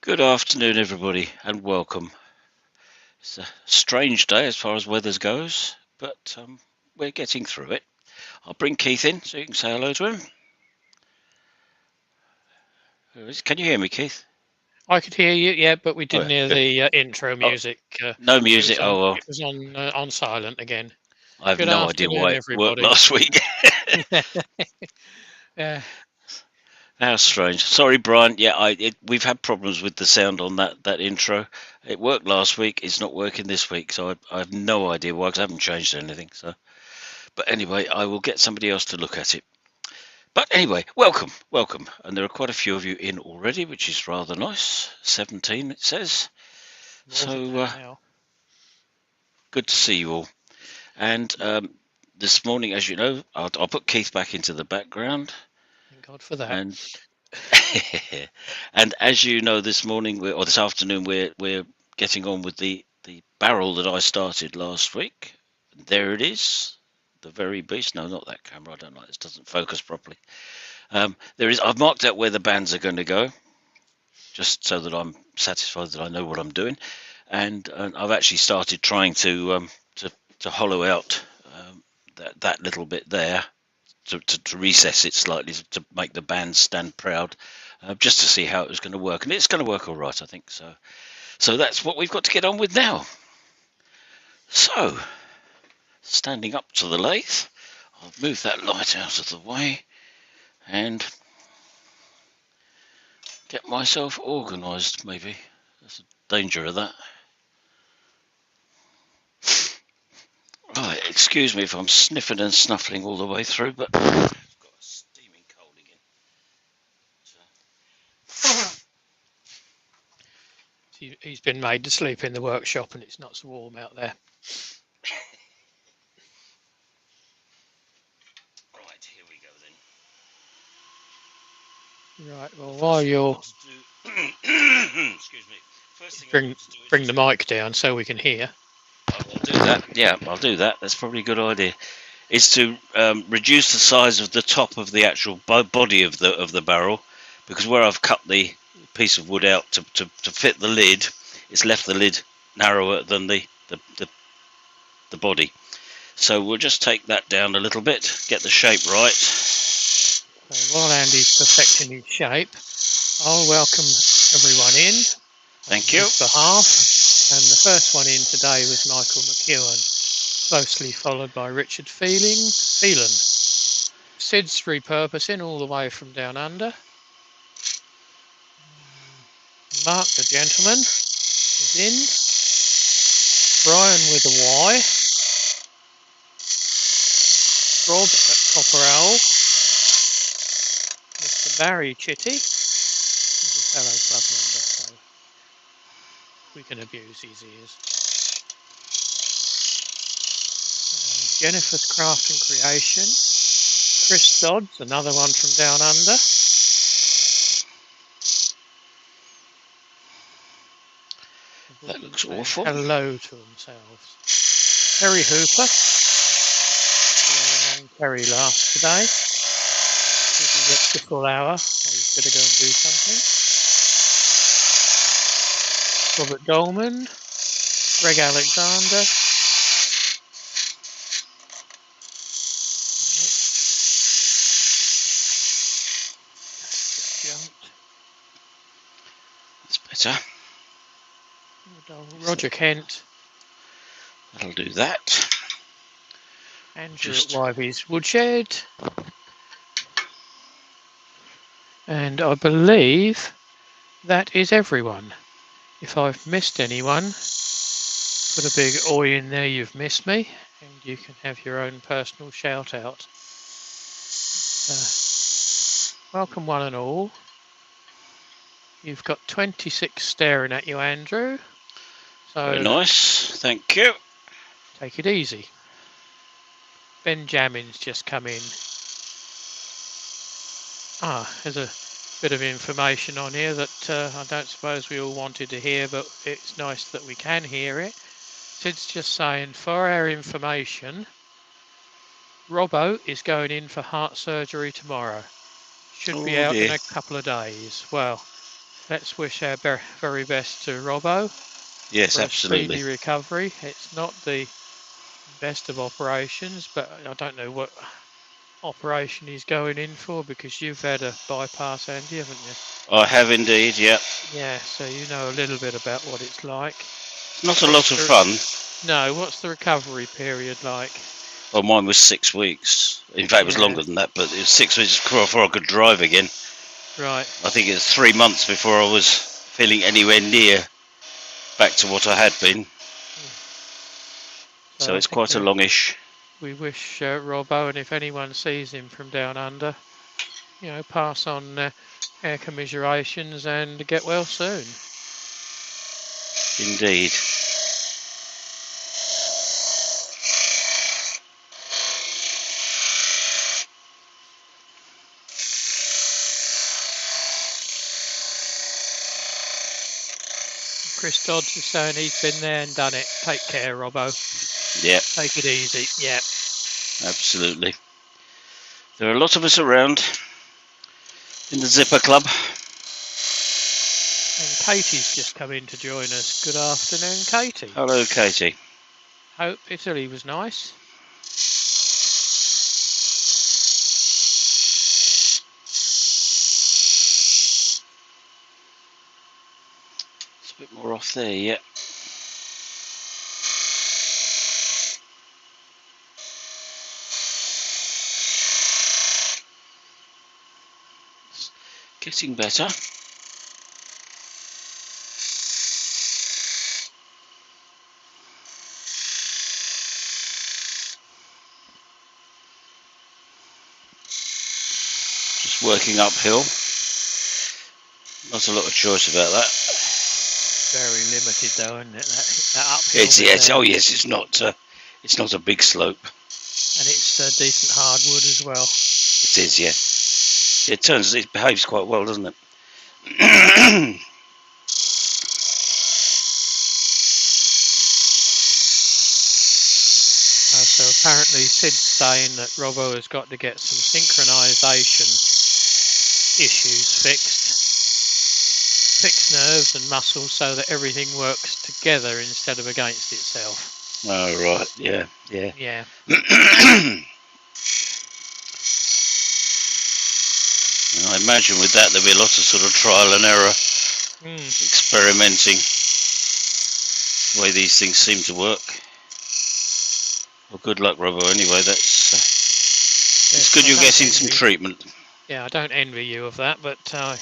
Good afternoon, everybody, and welcome. It's a strange day as far as weather goes, but we're getting through it. I'll bring Keith in so you can say hello to him. Can you hear me, Keith? I could hear you, yeah, but we Oh, didn't yeah, hear good. the intro Oh, music. no It music. was Oh, on. well, It was on silent again. I have Good no idea afternoon, why it worked everybody. last week. Yeah, How strange. Sorry, Brian. Yeah, we've had problems with the sound on that intro. It worked last week. It's not working this week, so I have no idea why, because I haven't changed anything. So, but anyway, I will get somebody else to look at it. But anyway, welcome, welcome. And there are quite a few of you in already, which is rather nice. 17, it says. more than So that now. good to see you all. And this morning, as you know, I'll put Keith back into the background. Thank God for that. And and as you know, this morning or this afternoon, we're getting on with the barrel that I started last week. There it is, the very beast. No, not that camera. I don't like this. Doesn't focus properly. There is. I've marked out where the bands are going to go, just so that I'm satisfied that I know what I'm doing. And I've actually started trying to hollow out that little bit there to recess it slightly to make the band stand proud, just to see how it was going to work, and it's going to work all right, I think. So that's what we've got to get on with now. So standing up to the lathe, I'll move that light out of the way and get myself organised. Maybe that's a danger of that. Right, excuse me if I'm sniffing and snuffling all the way through, but I've got a steaming cold again. He's been made to sleep in the workshop, and it's not so warm out there. Right, here we go then. Right. Well, while you're Excuse me. First thing I've bring got to do is bring just the mic down so we can hear. I'll do that. Yeah, I'll do that. That's probably a good idea. Is to reduce the size of the top of the actual body of the barrel, because where I've cut the piece of wood out to fit the lid, it's left the lid narrower than the body. So we'll just take that down a little bit, get the shape right. So while Andy's perfecting his shape, I'll welcome everyone in. Thank you. On his behalf, and the first one in today was Michael McEwen, closely followed by Richard Phelan. Sid's repurposing all the way from down under. Mark the gentleman is in. Brian with a Y. Rob at Copper Owl. Mr. Barry Chitty. He's a fellow club member, so we can abuse his ears. Jennifer's Craft and Creation. Chris Dodds, another one from down under. That looks awful. Hello to themselves. Terry Hooper. Terry last today. If he gets the full hour, he's going to go and do something. Robert Dolman. Greg Alexander. Just jumped. That's better. Roger Kent. That'll do that. Andrew at Wyvie's Woodshed. And I believe that is everyone. If I've missed anyone, put a big oi in there, you've missed me, and you can have your own personal shout out. Welcome one and all. You've got 26 staring at you, Andrew. So very nice, thank you. Take it easy. Benjamin's just come in. There's a bit of information on here that I don't suppose we all wanted to hear, but it's nice that we can hear it. Sid's just saying, for our information, Robbo is going in for heart surgery tomorrow. Should be out in a couple of days. Well, let's wish our very best to Robbo Yes, for a absolutely. speedy recovery. It's not the best of operations, but I don't know what operation he's going in for because you've had a bypass, Andy, haven't you? I have indeed. Yeah, Yeah, so you know a little bit about what it's like. not a lot What's of the fun. no? What's the recovery period like? Well, mine was 6 weeks. In fact, it was Yeah, longer than that, but it was 6 weeks before I could drive again. right. I think it was 3 months before I was feeling anywhere near back to what I had been. Mm. So So I it's think quite a longish. we wish Robbo, and if anyone sees him from down under, pass on our commiserations and get well soon. Indeed. Chris Dodds is saying he's been there and done it. Take care, Robbo. Yeah, Take it easy. Yeah. absolutely. There are a lot of us around in the Zipper Club. And Katie's just come in to join us. Good afternoon, Katie. Hello, Katie. Hope Italy was nice. It's a bit more off there, yeah. It's getting better. Just working uphill. Not a lot of choice about that. Very limited though, isn't it? That uphill bit Yes. there. Oh, yes. It's not a big slope. And it's decent hardwood as well. It is, yeah. It behaves quite well, doesn't it? So apparently Sid's saying that Robbo has got to get some synchronisation issues fixed. Fix nerves and muscles so that everything works together instead of against itself. Oh, right. Yeah. Yeah. I imagine with that there'll be a lot of sort of trial and error, experimenting, the way these things seem to work. Well, good luck, Robbo. Anyway, it's good you're getting some treatment. Yeah, I don't envy you of that, but I'm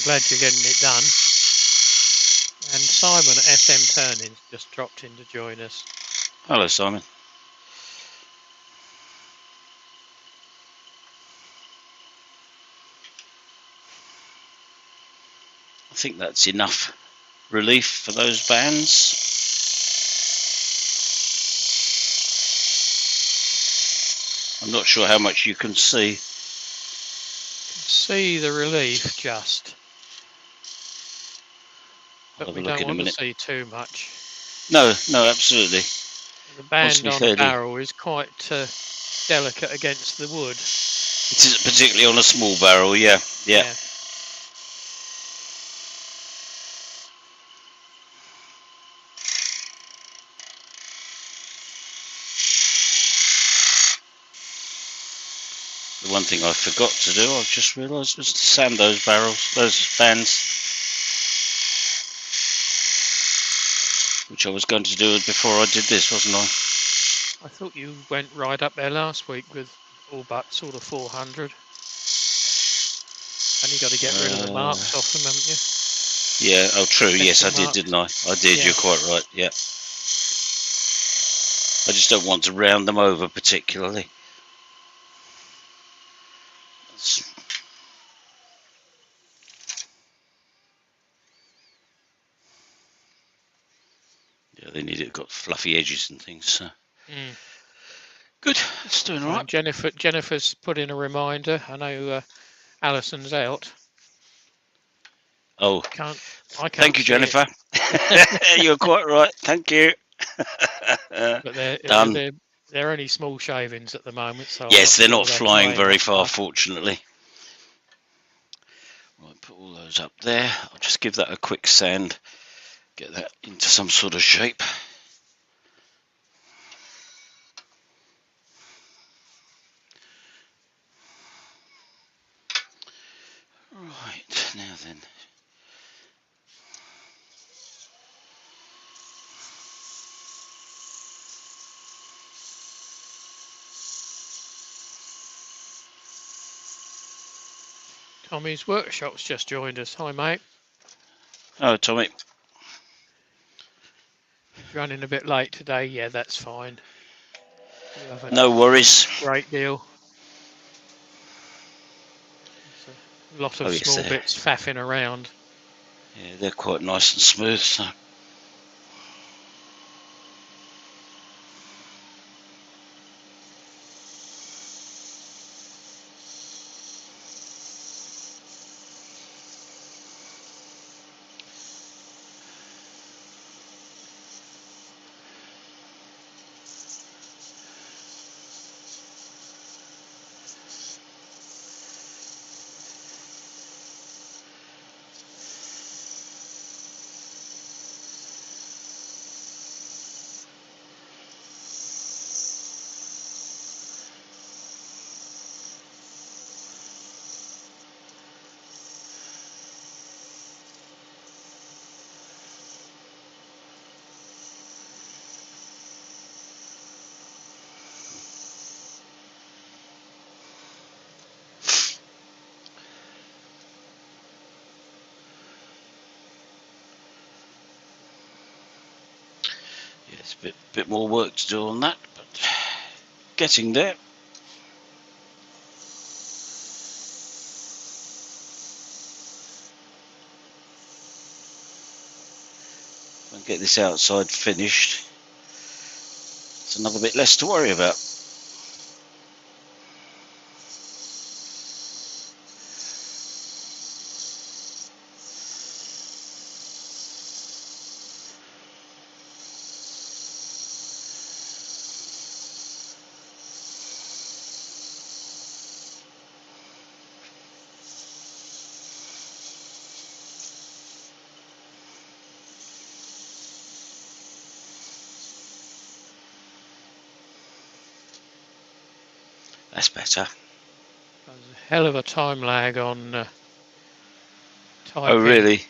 glad you're getting it done. And Simon at SM Turnings just dropped in to join us. Hello, Simon. I think that's enough relief for those bands. I'm not sure how much you can see. See the relief just. But we don't want to see too much. No, absolutely. The band on the barrel is quite delicate against the wood. It is particularly on a small barrel, yeah. The one thing I forgot to do, I've just realised, was to sand those barrels, those fans, which I was going to do before I did this, wasn't I? I thought you went right up there last week with all but sort of 400. And you got to get rid of the marks off them, haven't you? Yeah, oh true, yes I did, didn't I? I did, you're quite right, yeah. I just don't want to round them over particularly. Yeah, they need it, got fluffy edges and things, so. Good, it's doing all right. Jennifer's put in a reminder. I know Alison's out. Oh, I can't thank you, Jennifer. You're quite right, thank you. But they're only small shavings at the moment, so yes, they're not flying very far, fortunately. Right, put all those up there. I'll just give that a quick sand, get that into some sort of shape. Right, now then. Tommy's Workshop's just joined us. Hi, mate. Oh, Tommy. He's running a bit late today. Yeah, that's fine. You haven't No worries. a great deal. There's a lot Oh of yes, small bits faffing around. yeah, they're quite nice and smooth. So. Yeah, it's a bit more work to do on that, but getting there. If I can get this outside finished, it's another bit less to worry about. That's better. There's a hell of a time lag on Oh, typing really?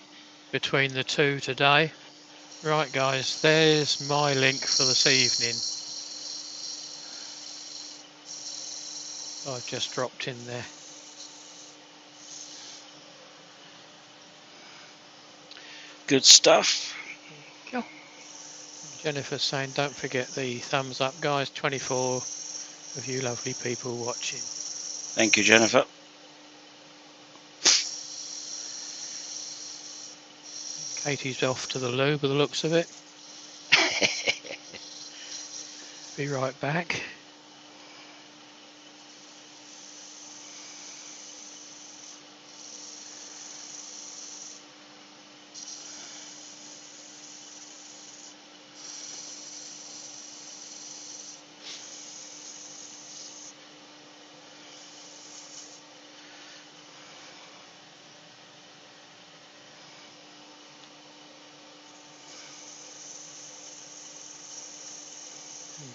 between the two today. Right, guys, there's my link for this evening. I've just dropped in there. Good stuff. There you go. Jennifer's saying, don't forget the thumbs up, guys. 24 of you lovely people watching. Thank you, Jennifer. Katie's off to the loo by the looks of it. Be right back.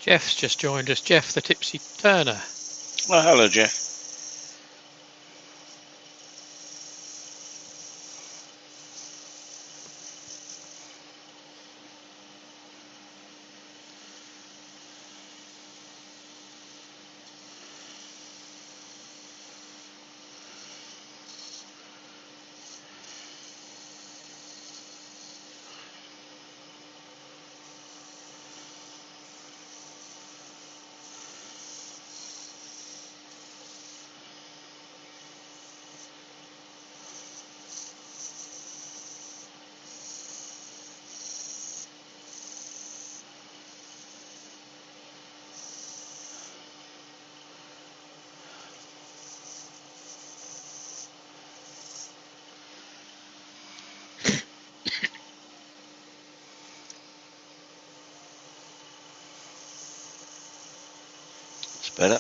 Jeff's just joined us. Jeff, the Tipsy Turner. Well, hello, Jeff. It's better.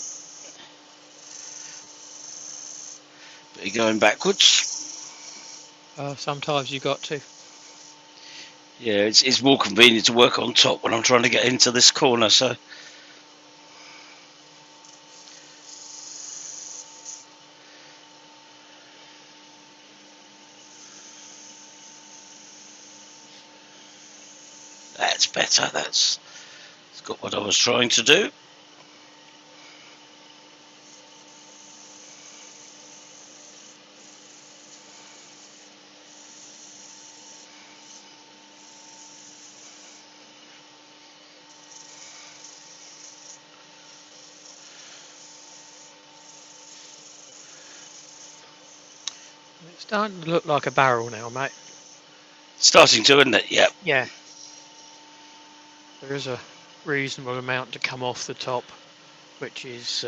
But you're going backwards. Sometimes you got to. Yeah, it's more convenient to work on top when I'm trying to get into this corner. So that's better. That's got what I was trying to do. It's starting to look like a barrel now, mate. Starting to, isn't it? Yeah. Yeah. There is a reasonable amount to come off the top, which is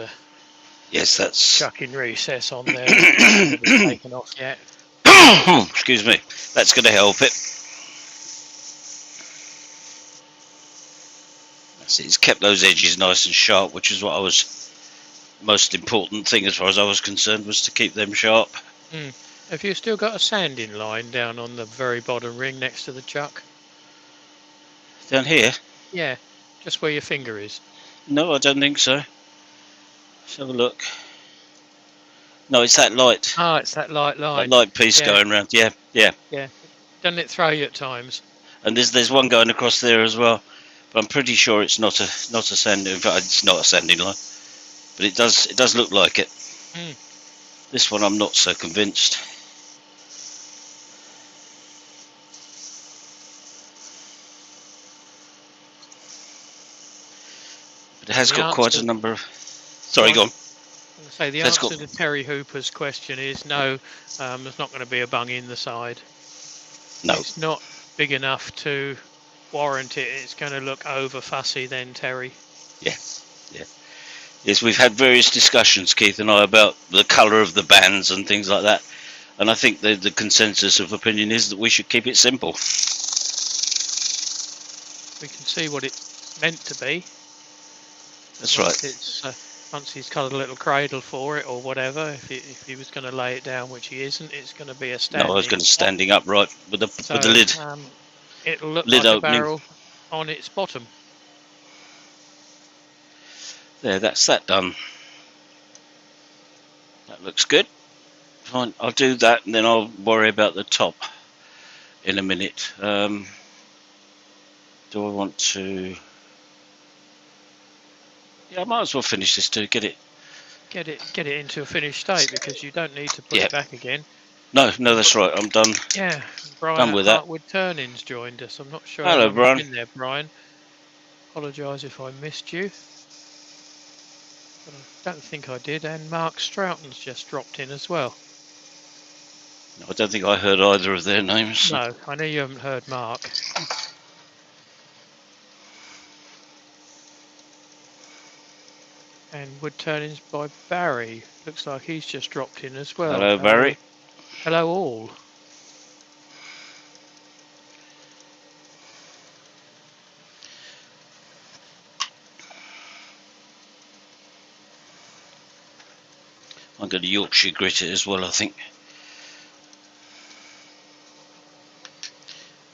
Yes, that's. chucking recess on there that's not going to be taken off yet. Excuse me. That's going to help it. It's kept those edges nice and sharp, which is what I was. Most important thing as far as I was concerned was to keep them sharp. Have you still got a sanding line down on the very bottom ring next to the chuck? Down here? Yeah, just where your finger is. No, I don't think so. Let's have a look. No, it's that light. Ah, it's that light That line. light piece Yeah, going round. Yeah, yeah. yeah. Doesn't it throw you at times? And there's one going across there as well. But I'm pretty sure it's not a sanding. In fact, it's not a sanding line. But it does look like it. This one I'm not so convinced. But it has got quite a number of. Sorry, go on. I say the answer to Terry Hooper's question is no. There's not going to be a bung in the side. No, it's not big enough to warrant it. It's going to look over fussy then, Terry. Yeah, yeah. Yes, we've had various discussions, Keith and I, about the colour of the bands and things like that. And I think the consensus of opinion is that we should keep it simple. We can see what it's meant to be. That's right. It's once he's coloured a little cradle for it or whatever. If he was going to lay it down, which he isn't, it's going to be a standing. No, I was going to standing upright with the lid. It'll look lid like opening. a barrel on its bottom. There, that's that done. That looks good. Fine, I'll do that and then I'll worry about the top in a minute. Do I want to? Yeah, I might as well finish this to get it into a finished state, because you don't need to put it back again. No, that's right. I'm done. Yeah, Brian done with that. Hartwood Turnings joined us. I'm not sure. Hello, Brian. Been there, Brian. Apologise if I missed you. But I don't think I did. And Mark Stroughton's just dropped in as well. No, I don't think I heard either of their names. No, I know you haven't heard Mark. And wood turnings by Barry. Looks like he's just dropped in as well. Hello, Barry. Hello all. I'm going to Yorkshire grit it as well, I think.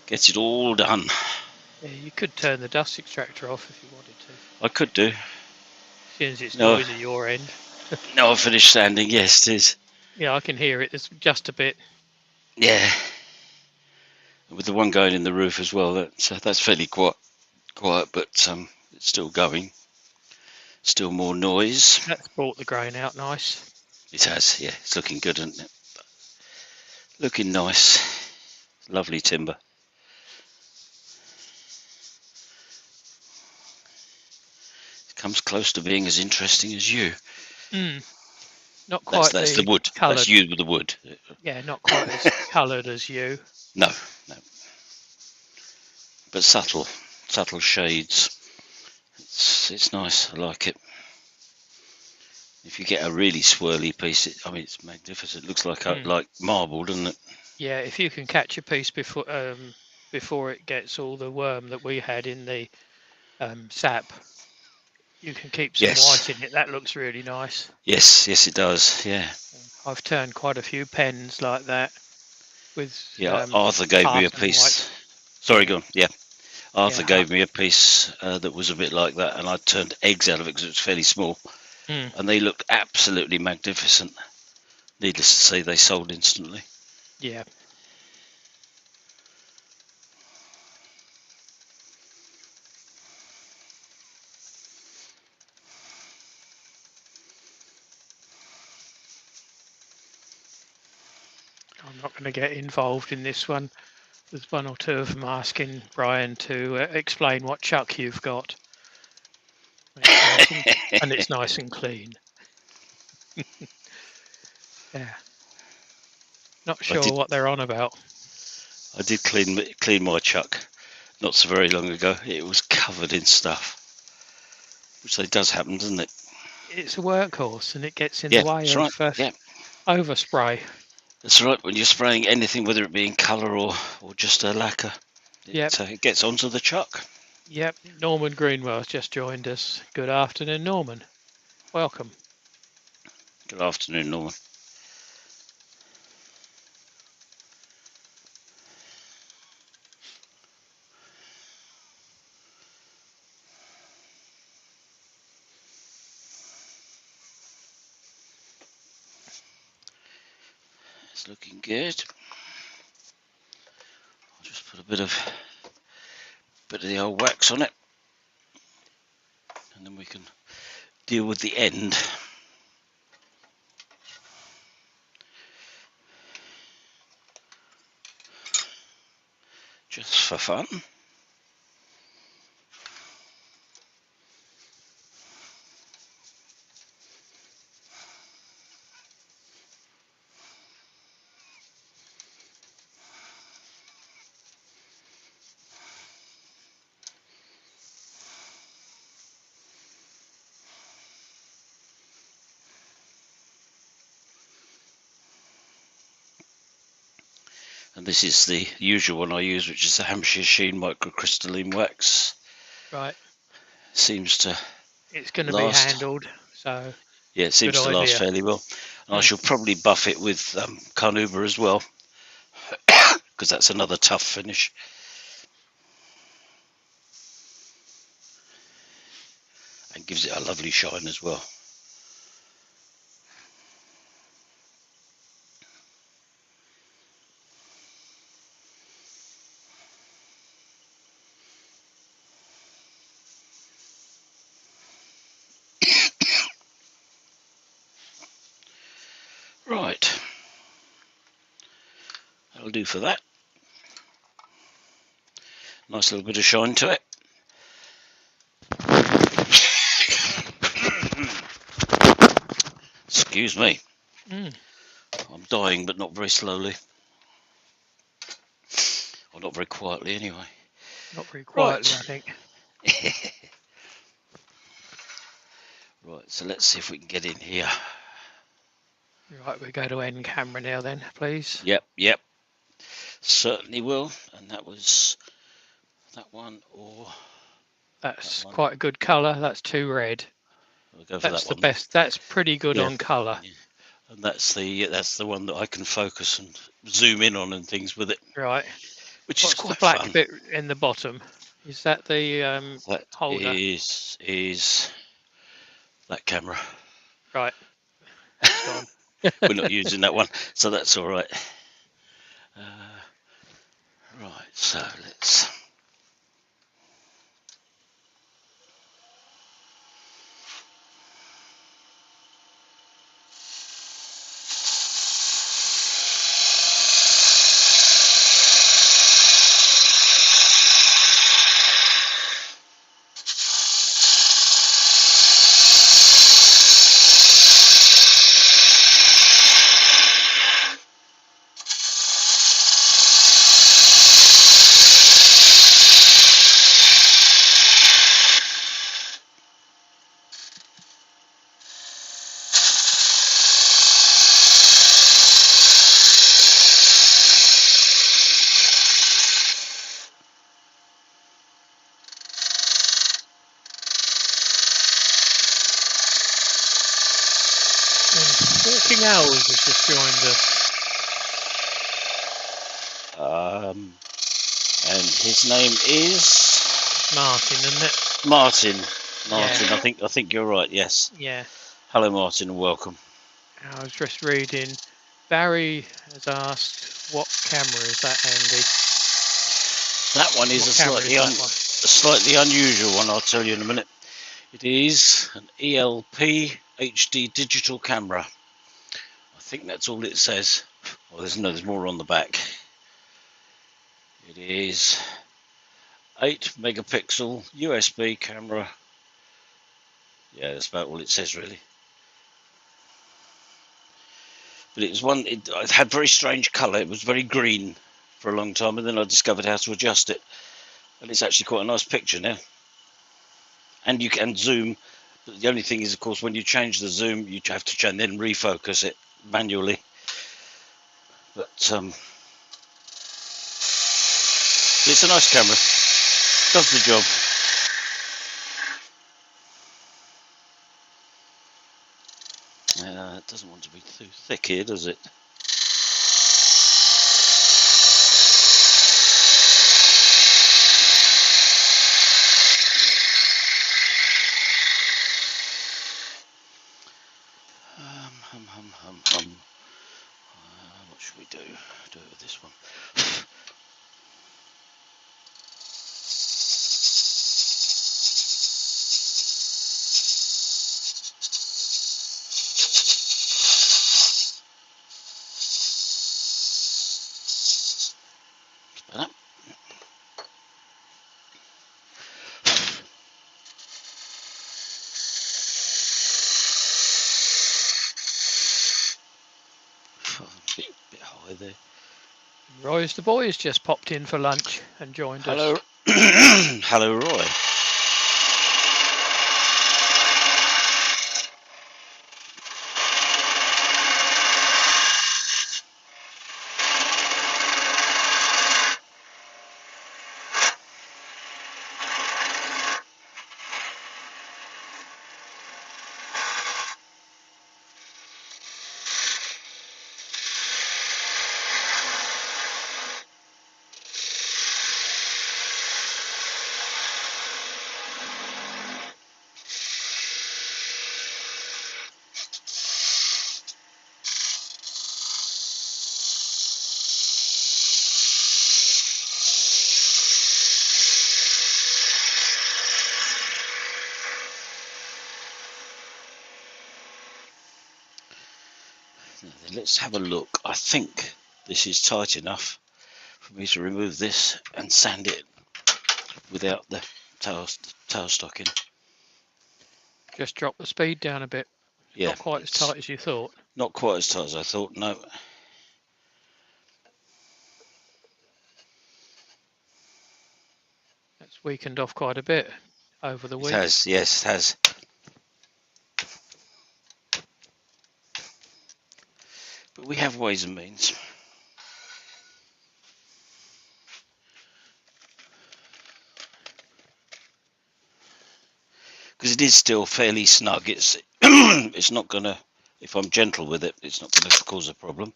Get it all done. Yeah, you could turn the dust extractor off if you wanted to. I could do. Since it's noisy at your end. No, I finished sanding. Yes, it is. Yeah, I can hear it. It's just a bit. Yeah. With the one going in the roof as well, that's fairly quiet, but it's still going. Still more noise. That's brought the grain out nice. It has, yeah. It's looking good, isn't it? Looking nice. Lovely timber. It comes close to being as interesting as you. Not quite. That's the wood. Coloured. That's you with the wood. Yeah, not quite as coloured as you. No. But subtle shades. It's nice. I like it. If you get a really swirly piece, it's magnificent. It looks like marble, doesn't it? Yeah, if you can catch a piece before it gets all the worm that we had in the sap, you can keep some white in it. That looks really nice. Yes, it does. Yeah. I've turned quite a few pens like that with Yeah, Arthur gave me a Parson White. piece. Sorry, Yeah, go on. Yeah, Arthur yeah. gave me a piece that was a bit like that, and I turned eggs out of it because it was fairly small, Mm. and they looked absolutely magnificent. Needless to say, they sold instantly. Yeah. I'm not going to get involved in this one. There's one or two of them asking Brian to explain what chuck you've got. It's nice and it's nice and clean. Yeah. Not I sure did. what they're on about. I did clean my chuck not so very long ago. It was covered in stuff, which does happen, doesn't it? It's a workhorse and it gets in the Yeah, way that's right. of Yeah, overspray. that's right. When you're spraying anything, whether it be in colour or just a lacquer, Yep. it gets onto the chuck. Yep. Norman Greenwell's just joined us. Good afternoon, Norman. Welcome. Good afternoon, Norman. It's looking good. I'll just put a bit of the old wax on it, and then we can deal with the end. Just for fun. And this is the usual one I use, which is the Hampshire Sheen microcrystalline wax. Right. Seems to It's going to be last. handled, so Yeah, it good seems to last idea. fairly well. And I shall probably buff it with carnauba as well, because that's another tough finish. And gives it a lovely shine as well. Right, that'll do for that. Nice little bit of shine to it. Excuse me. I'm dying, but not very slowly. Or not very quietly, anyway. Not very quietly, Right. I think. Right, so let's see if we can get in here. Right, we go to end camera now then, please. Yep. Certainly will. And that was that one, or That's that one. quite a good colour. That's too red. We'll go for That's that the one then. best. That's pretty good Yeah. on colour. Yeah. And that's the one that I can focus and zoom in on and things with it, Right. which is What's the quite black fun. bit in the bottom? Is that the That holder? is that camera. Right. That's gone. We're not using that one, so that's all right. Right, so let's. And Walking Owls has just joined us. and his name is Martin, isn't it? Martin. Yeah. I think you're right. Yes. Yeah. Hello, Martin, and welcome. I was just reading. Barry has asked, "What camera is that, Andy?" That one is What a camera is that one? slightly unusual one. I'll tell you in a minute. It is an ELP HD digital camera. I think that's all it says. Well, there's more on the back. It is 8 megapixel USB camera. Yeah, that's about all it says really. But it was one. It had very strange colour. It was very green for a long time, and then I discovered how to adjust it, and it's actually quite a nice picture now. And you can zoom. But the only thing is, of course, when you change the zoom, you have to then refocus it manually. But it's a nice camera. Does the job. It doesn't want to be too thick here, does it? What should we do? Do it with this one. Better. Bit high there. Roy's the boys just popped in for lunch and joined Hello. us. Hello, Roy. Let's have a look. I think this is tight enough for me to remove this and sand it without the tail stocking. Just drop the speed down a bit. Yeah, Not quite as tight as you thought. not quite as tight as I thought. No. It's weakened off quite a bit over the It week. has. Yes, it has. But we have ways and means. Because it is still fairly snug. It's it's not gonna, if I'm gentle with it, it's not gonna cause a problem.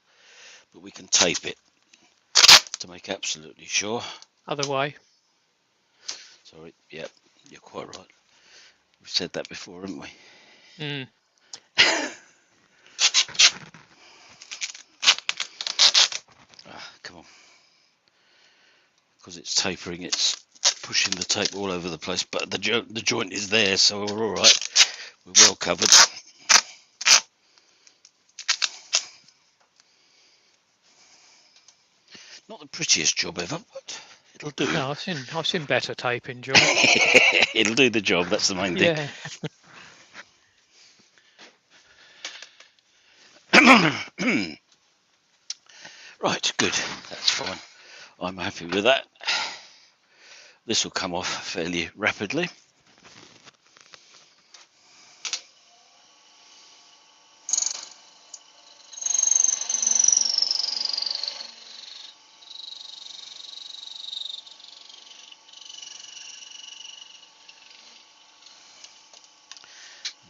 But we can tape it to make absolutely sure. Other way. Sorry. Yep, you're quite right. We've said that before, haven't we? Mm. Come on. Because it's tapering, it's pushing the tape all over the place. But the joint is there, so we're all right. We're well covered. Not the prettiest job ever, but it'll do. No, I've seen better taping, John. It'll do the job. That's the main thing. Yeah. Right, good. That's fine. I'm happy with that. This will come off fairly rapidly.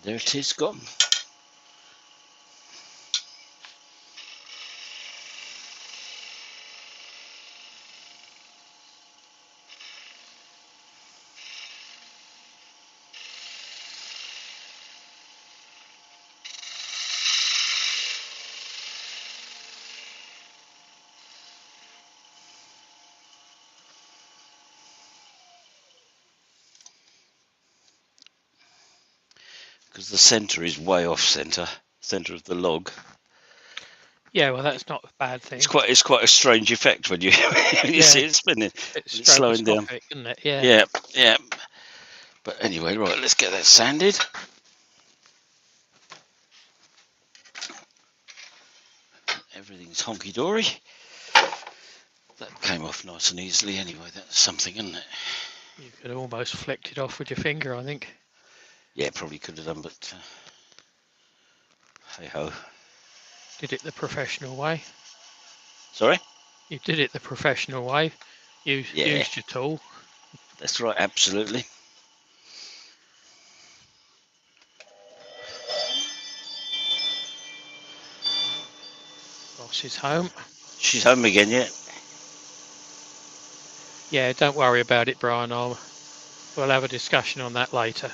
There it is, gone. because the centre is way off centre of the log. Yeah, well, that's not a bad thing. It's quite a strange effect when you when you Yeah, see it spinning. it's It's slowing down. stroboscopic, isn't it? Yeah. Yeah, yeah. But anyway, right, let's get that sanded. Everything's honky dory. That came off nice and easily anyway. That's something, isn't it? You could almost flicked it off with your finger, I think. Yeah, probably could have done, but hey ho. Did it the professional way. Sorry? You did it the professional way. You Yeah, used your tool. that's right, absolutely. Boss is home. She's home again, yeah? Yeah, don't worry about it, Brian. We'll have a discussion on that later.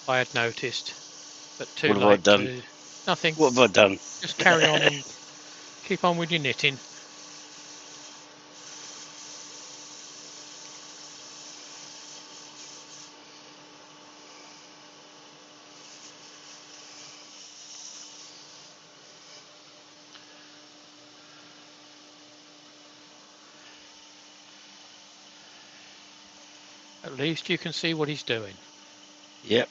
I had noticed, but too What have I late done? to... Nothing. What have I done? Just carry on and keep on with your knitting. At least you can see what he's doing. Yep.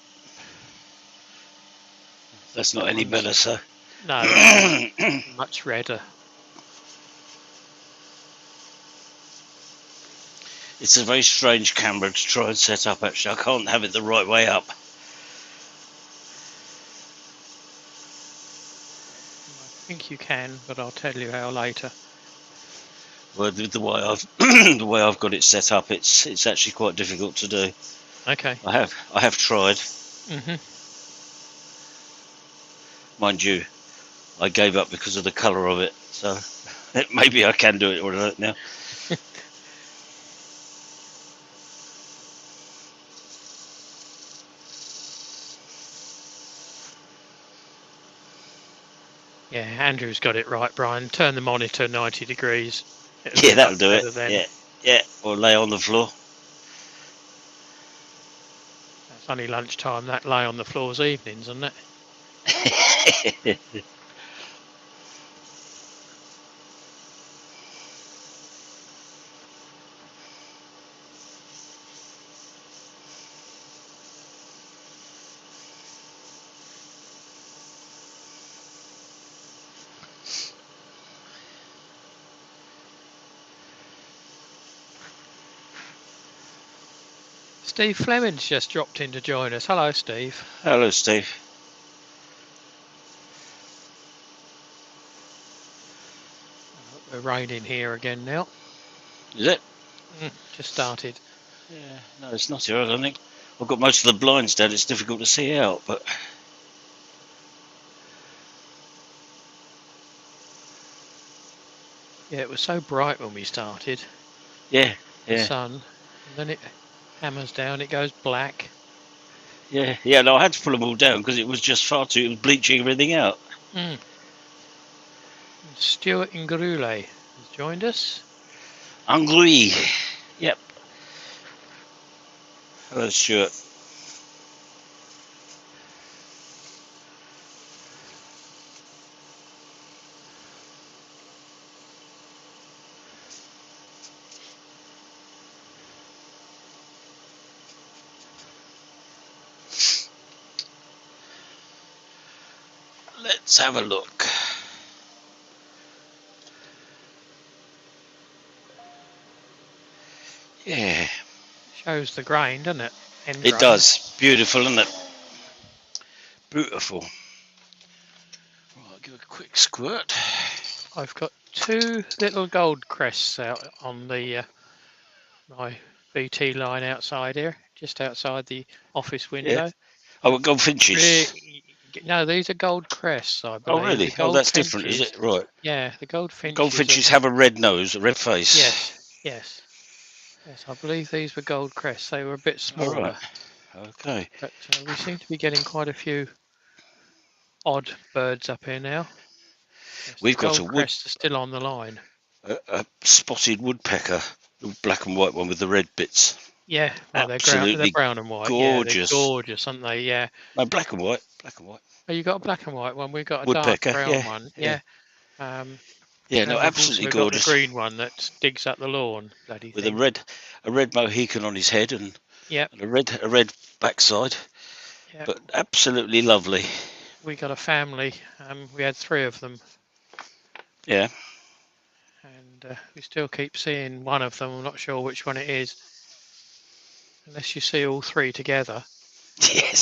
That's not any better, so. No, that's much redder. It's a very strange camera to try and set up, actually. I can't have it the right way up. I think you can, but I'll tell you how later. Well, the way I've the way I've got it set up, it's actually quite difficult to do. Okay. I have tried. Mhm. Mind you, I gave up because of the colour of it. So maybe I can do it right now. Yeah, Andrew's got it right, Brian. Turn the monitor 90 degrees. Yeah, that'll do it. Then. Yeah, yeah. Or lay on the floor. That's only lunchtime. That lay on the floor's evenings, isn't it? Steve Fleming's just dropped in to join us. Hello, Steve. Hello, Steve. We're raining here again now. Is it? Just started. Yeah, no, it's not here, I don't think. I've got most of the blinds down, it's difficult to see out, but... Yeah, it was so bright when we started. Yeah, The yeah. sun. And then it hammers down, it goes black. Yeah, yeah, no, I had to pull them all down because it was just far too... It was bleaching everything out. Stuart Ingrule has joined us. Angry. Yep. Hello, Stuart. Let's have a look. Yeah. Shows the grain, doesn't it? End It grain. does. Beautiful, isn't it? Beautiful. Right, I'll give a quick squirt. I've got two little gold crests out on the my BT line outside here, just outside the office window. Yeah. Oh, we've got goldfinches. No, these are gold crests, I believe. Oh, really? Oh, that's different, is it? Right. Yeah, the goldfinches. Goldfinches have a red nose, a red face. Yes, yes. Yes, I believe these were gold crests. They were a bit smaller. Right. Okay. But we seem to be getting quite a few odd birds up here now. Yes, We've got a wood crests are still on the line. a spotted woodpecker, the black and white one with the red bits. Yeah, no, they're Absolutely brown and white. Yeah, they're gorgeous. gorgeous, aren't they? Yeah. No, black and white. Black and white. Oh, you got a black and white one. We've got a dark Woodpecker. brown Yeah, one. yeah, Yeah. Um, yeah. No, and we've absolutely also got the gorgeous. green one that digs up the lawn. Bloody With thing. a red Mohican on his head Yep. and a red backside. Yep. But absolutely lovely. We got a family. We had 3 of them, Yeah. and we still keep seeing one of them. I'm not sure which one it is, unless you see all 3 together.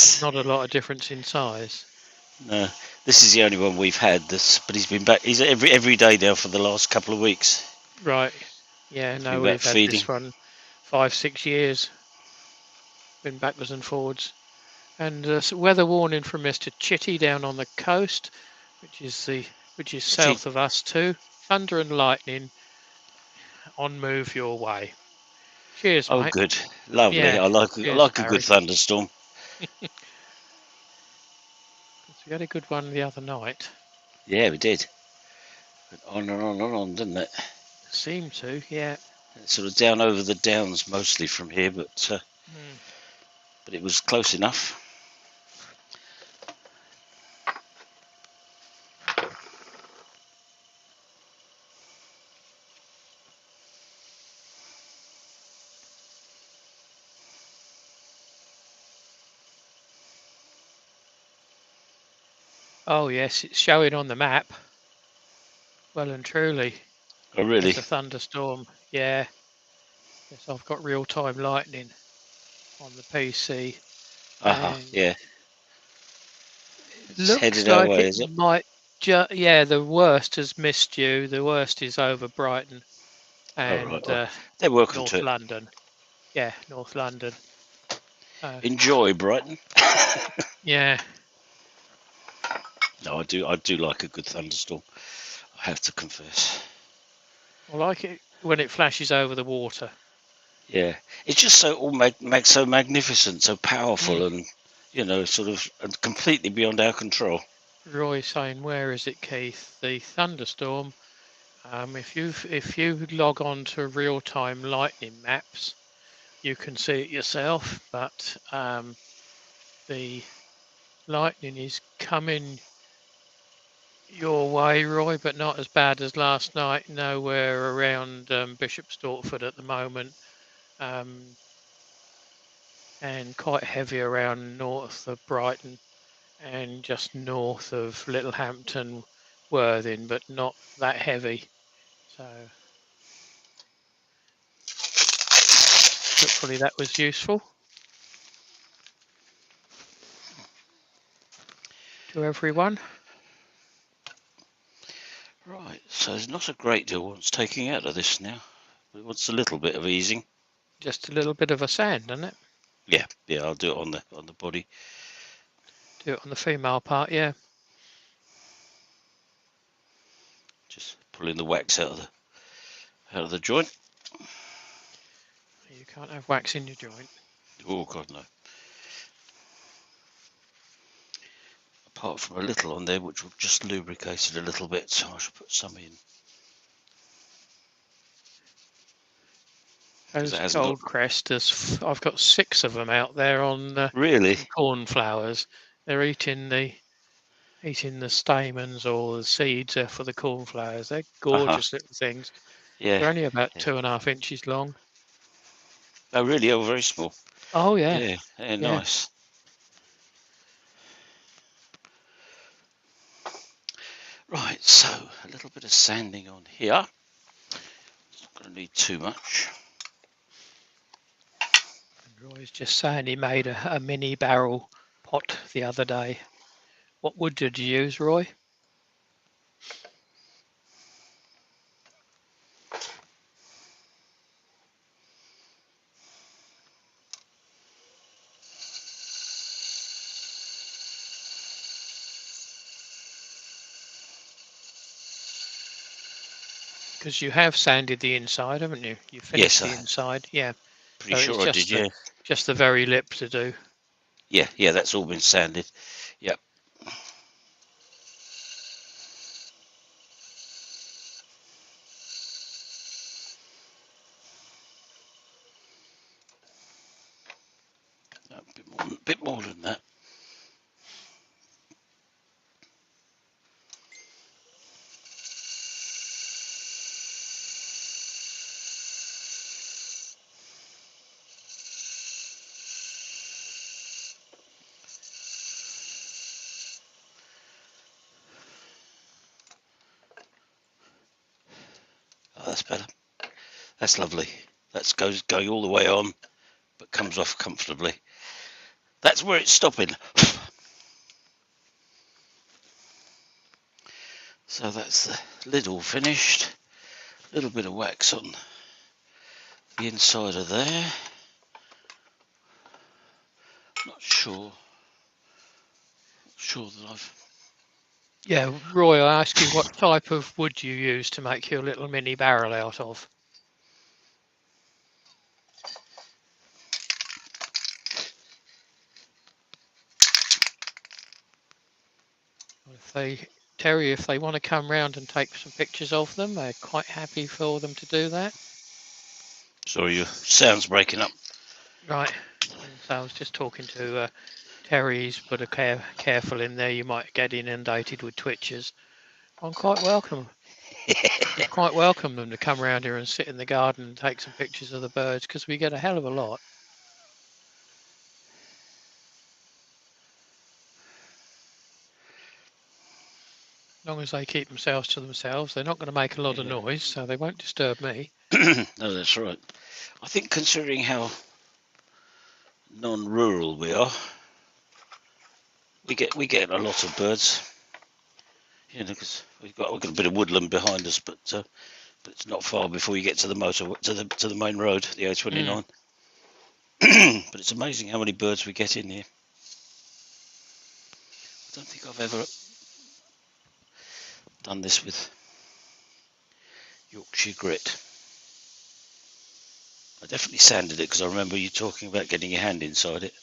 There's Yes. not a lot of difference in size. No, this is the only one we've had. This, but he's been back. He's every day now for the last couple of weeks. Right. Yeah. He's No, been back we've had feeding. this one 5, 6 years. Been backwards and forwards. And weather warning from Mr. Chitty down on the coast, which is Chitty. south of us too. Thunder and lightning on move your way. Cheers, Oh, mate. good, lovely. Yeah. I Cheers, like a good Barry. thunderstorm. We had a good one the other night. Yeah, we did. On and on, didn't it? Seemed to, yeah. Sort of down over the downs mostly from here, Mm. but it was close enough. Oh yes, it's showing on the map. Well and truly, Oh, really? as a thunderstorm. Yeah. Yes, I've got real-time lightning on the PC, Aha, and yeah. it It's looks headed our like way, it is it? might. Yeah, the worst has missed you. The worst is over Brighton Oh, right. and Oh, they're welcome to North it. London. Yeah, North London. Uh, Enjoy Brighton. yeah, No, I do. I do like a good thunderstorm. I have to confess. I like it when it flashes over the water. Yeah, it's just so so magnificent, so Mm. powerful, and sort of and completely beyond our control. Roy saying, "Where is it, Keith? The thunderstorm. If you log on to real-time lightning maps, you can see it yourself. But the lightning is coming your way, Roy, but not as bad as last night. Nowhere around Bishop Stortford at the moment, um, and quite heavy around north of Brighton and just north of Littlehampton, Worthing, but not that heavy. So hopefully that was useful to everyone. Right, so there's not a great deal wants taking out of this now. It wants a little bit of easing. Just a little bit of a sand, doesn't it? Yeah, yeah, I'll do it on the body. Do it on the female part, yeah. Just pulling the wax out of the joint. You can't have wax in your joint. Oh God, no. Apart from a little on there, which will just lubricate it a little bit, so I should put some in because Those it hasn't got Goldcrest, I've got 6 of them out there on really. some cornflowers. They're eating the stamens or the seeds for the cornflowers. They're Aha, gorgeous little things. yeah, They're only about yeah. 2.5 inches long. Oh really? Oh, very small. Oh yeah, Yeah, yeah, yeah. nice. Right, so a little bit of sanding on here. Not going to need too much. Roy's just saying he made a mini barrel pot the other day. What wood did you use, Roy? Because you have sanded the inside, haven't you? You Yes, finished I the have. inside, yeah. Pretty So it's sure I did. Yeah, just the very lip to do. yeah, yeah. That's all been sanded. Yep. that's better. That's lovely. That's going all the way on, but comes off comfortably. That's where it's stopping. So that's the lid all finished. A little bit of wax on the inside of there. Not sure that I've... Yeah, Roy, I ask you, what type of wood you use to make your little mini barrel out of? If they want to come round and take some pictures of them, they're quite happy for them to do that. Sorry, your sound's breaking up. Right. So I was just talking to Terry's, but careful in there, you might get inundated with twitchers. I'm quite welcome. We'd quite welcome them to come around here and sit in the garden and take some pictures of the birds, because we get a hell of a lot. As long as they keep themselves to themselves, they're not going to make a lot of noise, so they won't disturb me. No, that's right. I think considering how non-rural we are, we get a lot of birds. You know, because we've got a bit of woodland behind us, but it's not far before you get to the to the main road, the A29. But it's amazing how many birds we get in here. I don't think I've ever done this with Yorkshire grit. I definitely sanded it because I remember you talking about getting your hand inside it.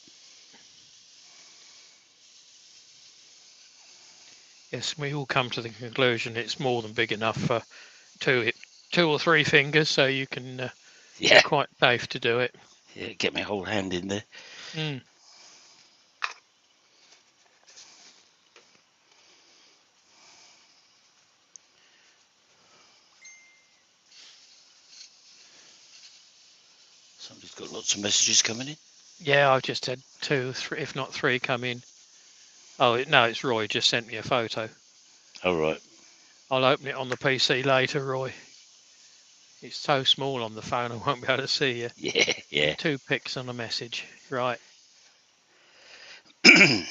Yes, we all come to the conclusion it's more than big enough for two or three fingers, so you can Yeah, you're quite safe to do it. yeah, get my whole hand in there. Mm. Somebody's got lots of messages coming in. Yeah, I've just had two, three, if not three, come in. Oh no, it's Roy just sent me a photo. Oh, right. I'll open it on the PC later, Roy. It's so small on the phone I won't be able to see you. Yeah, yeah. Two pics on a message. Right. We'll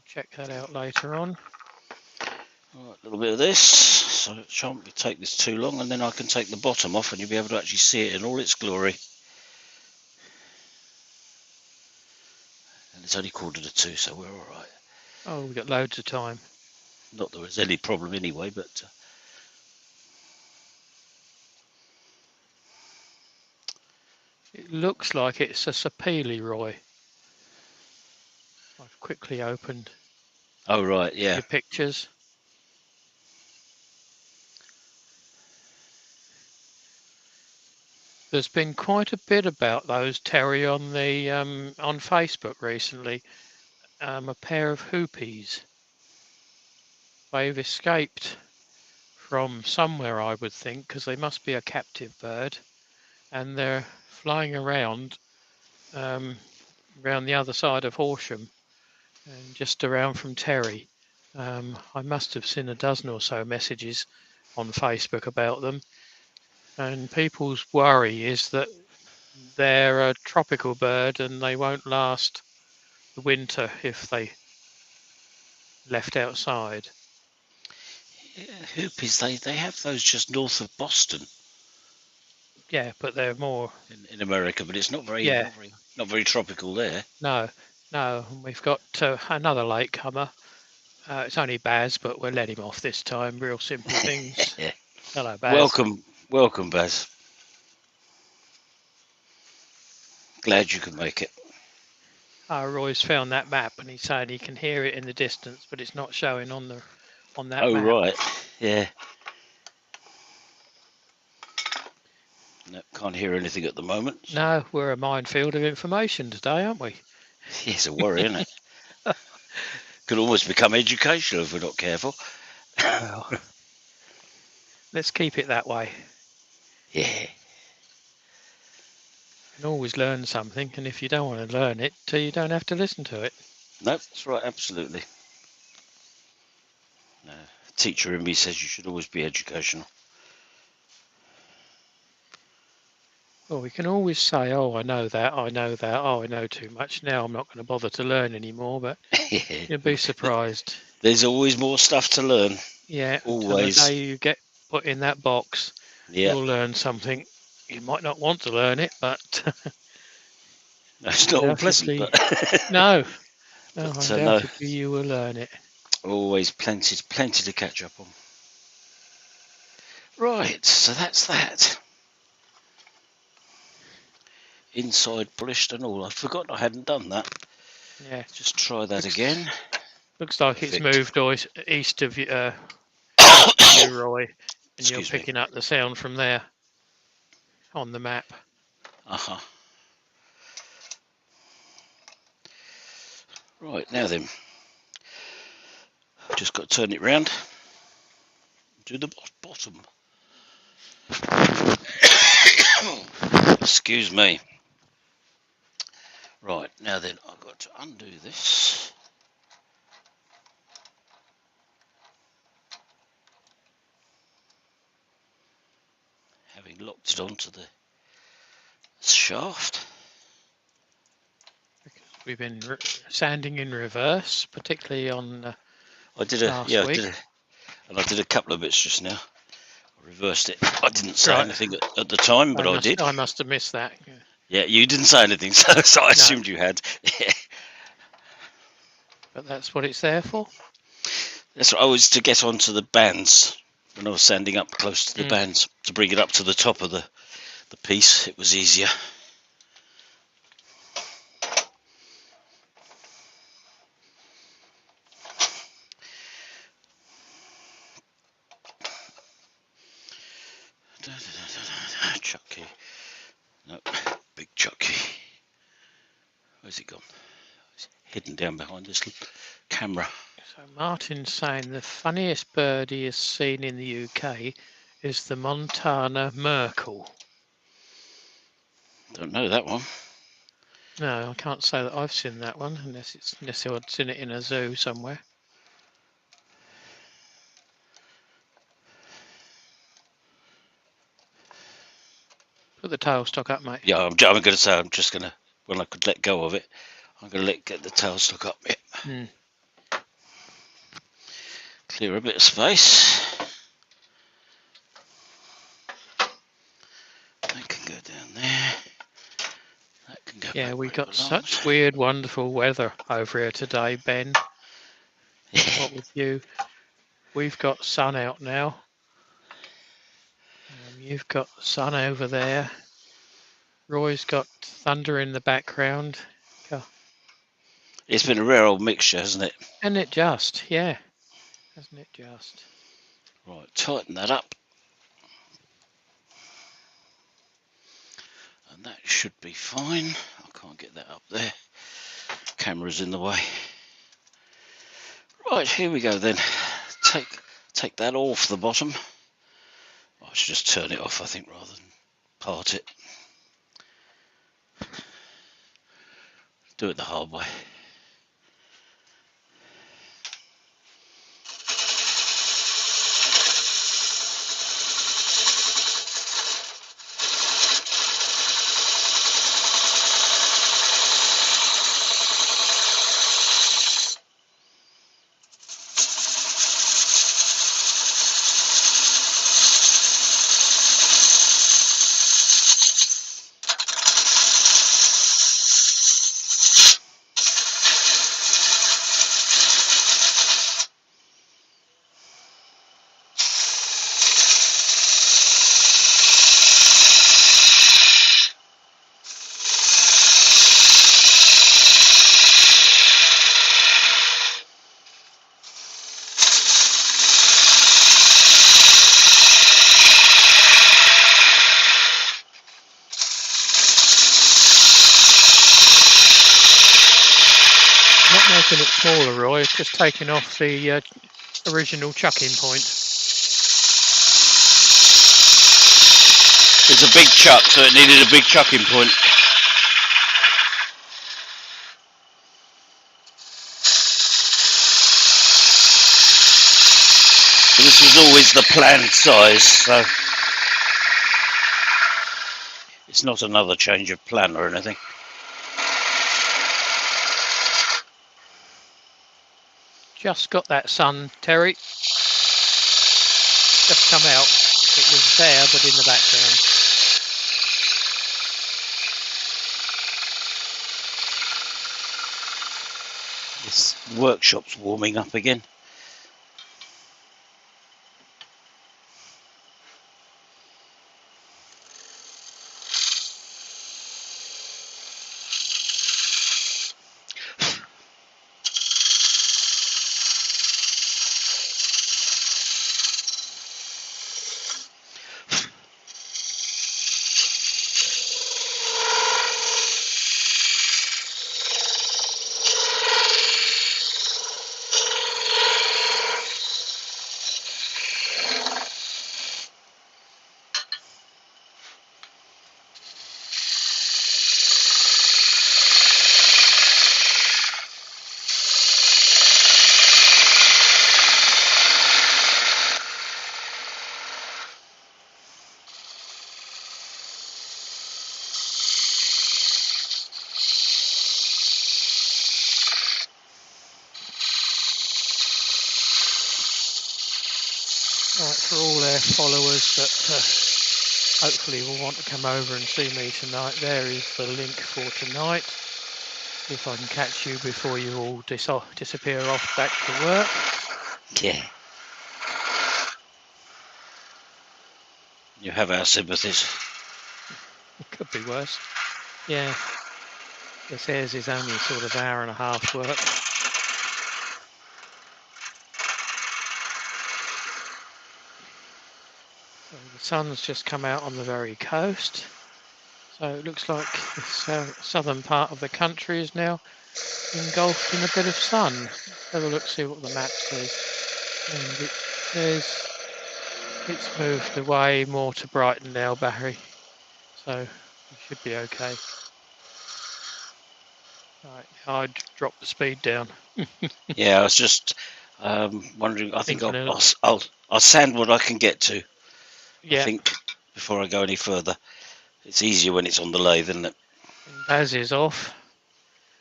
check that out later on. Right, a little bit of this, so it shan't take this too long, and then I can take the bottom off and you'll be able to actually see it in all its glory. And it's only 1:45, so we're all right. Oh, we've got loads of time. Not that there's any problem anyway, but... It looks like it's a sapele, Roy. I've quickly opened Oh, right, yeah. your pictures. There's been quite a bit about those, Terry, on the on Facebook recently. A pair of hoopies. They've escaped from somewhere, I would think, because they must be a captive bird, and they're flying around around the other side of Horsham and just around from Terry. I must have seen a dozen or so messages on Facebook about them, and people's worry is that they're a tropical bird and they won't last the winter if they left outside. Yeah, hoopies, they have those just north of Boston Yeah, but they're more. in America, but it's Yeah, not very tropical there. no, no. We've got another latecomer. It's only Baz, but we'll let him off this time. Real simple things. Yeah. Hello, Baz. Welcome, Baz. Glad you could make it. Roy's found that map and he's saying he can hear it in the distance, but it's not showing on that Oh, map. right, yeah. No, can't hear anything at the moment. So. No, we're a minefield of information today, aren't we? Yeah, it's a worry, isn't it? Could almost become educational if we're not careful. Well, let's keep it that way. Yeah. You can always learn something, and if you don't want to learn it, you don't have to listen to it. Nope, that's right, absolutely. Teacher in me says you should always be educational. Well, we can always say, "Oh, I know that. I know that. Oh, I know too much now. I'm not going to bother to learn anymore." But Yeah. you'll be surprised. There's always more stuff to learn. Yeah, until the Always. day you get put in that box, Yeah. you'll learn something. You might not want to learn it, but It's not all pleasant, undoubtedly, but no, no, no, undoubtedly you will learn it. always plenty to catch up on. Right, so that's that. Inside polished and all. I'd forgotten I hadn't done that. Yeah, Just try that again. looks looks like it's Perfect. moved east of you, Roy, and you're Excuse me. picking up the sound from there on the map. Uh-huh. Right, now then. Just got to turn it round to the bottom. Excuse me. Right, now then, I've got to undo this. Having locked it onto the shaft. Because we've been sanding in reverse, particularly on I did last week. I did a couple of bits just now. I reversed it. I didn't say Right. anything at the time, but I did. I must have missed that. Yeah, you didn't say anything, so I assumed you had. But that's what it's there for. That's what I was to get onto the bands when I was sanding up close to the bands to bring it up to the top of the piece. It was easier. Chucky. Nope. Big Chucky. Where's it gone? It's hidden down behind this camera. So Martin's saying the funniest bird he has seen in the UK is the Montana Merkel. Don't know that one. No, I can't say that I've seen that one unless I'd seen it in a zoo somewhere. Put the tailstock up, mate. Yeah, I'm going to say I'm just going to, when I could let go of it, I'm going to get the tailstock up. Yeah. Clear a bit of space. That can go down there. That can go Yeah, back we where it got belongs. such weird, wonderful weather over here today, Ben. What with you? We've got sun out now. You've got sun over there. Roy's got thunder in the background. It's been a rare old mixture, hasn't it? And it just, yeah. Hasn't it just? Right, tighten that up. And that should be fine. I can't get that up there. Camera's in the way. Right, here we go then. Take that off the bottom. I should just turn it off, I think, rather than part it. Do it the hard way. Not making it smaller, Roy. It's just taking off the original chucking point. It's a big chuck, so it needed a big chucking point. But this was always the planned size, so It's not another change of plan or anything. Just got that sun, Terry. Just come out. It was there, but in the background. This workshop's warming up again. Right, for all their followers that hopefully will want to come over and see me tonight, there is the link for tonight. See if I can catch you before you all disappear off back to work. Yeah. You have our sympathies. It could be worse. Yeah. Guess theirs is only sort of hour and a half's work. So the sun's just come out on the very coast. So it looks like the southern part of the country is now engulfed in a bit of sun. Let's have a look, see what the map says. And it says it's moved away more to Brighton now, Barry. So we should be okay. Right, I'd drop the speed down. Yeah, I was just wondering. I think Thinking I'll sand what I can get to. Yeah. I think before I go any further, it's easier when it's on the lathe, isn't it? And Baz is off.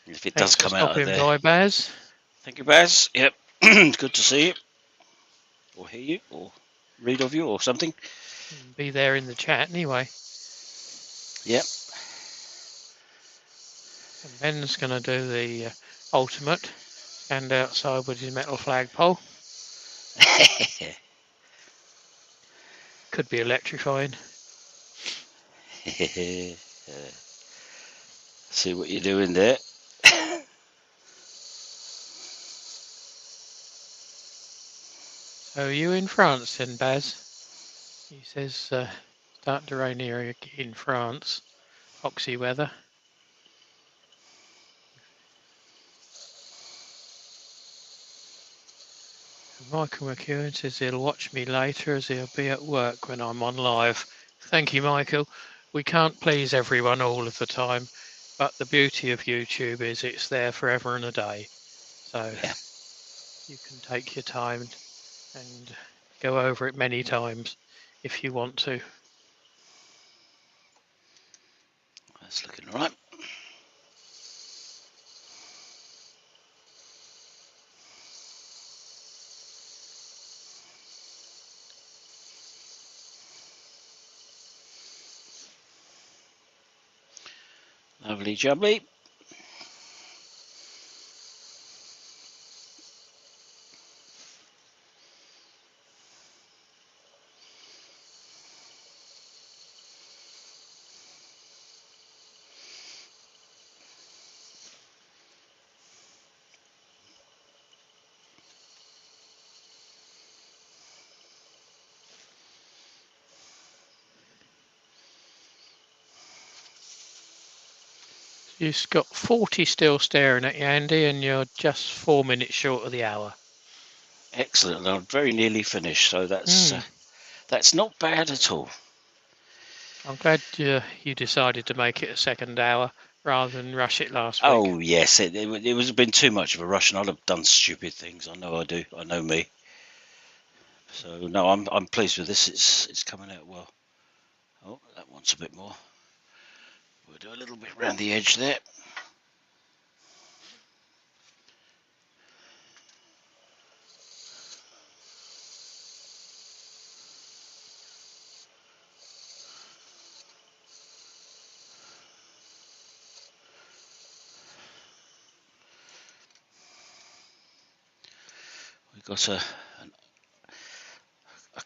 If it Thanks does for come out of stopping there. by, Baz. Thank you, Baz. Yep, good to see you, or hear you, or read of you, or something. Be there in the chat anyway. Yep. And Ben's going to do the ultimate. Stand outside with his metal flagpole. Could be electrifying. See what you're doing there. So are you in France then, Baz? He says start to rain here in France. Foxy weather. Michael McEwen says he'll watch me later as he'll be at work when I'm on live. Thank you, Michael. We can't please everyone all of the time, but the beauty of YouTube is it's there forever and a day. So Yeah. you can take your time and go over it many times if you want to. That's looking all right. Lovely jubbly. You've got 40 still staring at you, Andy, and you're just 4 minutes short of the hour. Excellent. I'm very nearly finished, so that's not bad at all. I'm glad you decided to make it a second hour rather than rush it last week. Oh yes, it was been too much of a rush, and I'd have done stupid things. I know I do. I know me. So no, I'm pleased with this. It's coming out well. Oh, that wants a bit more. We'll do a little bit around the edge there. We've got a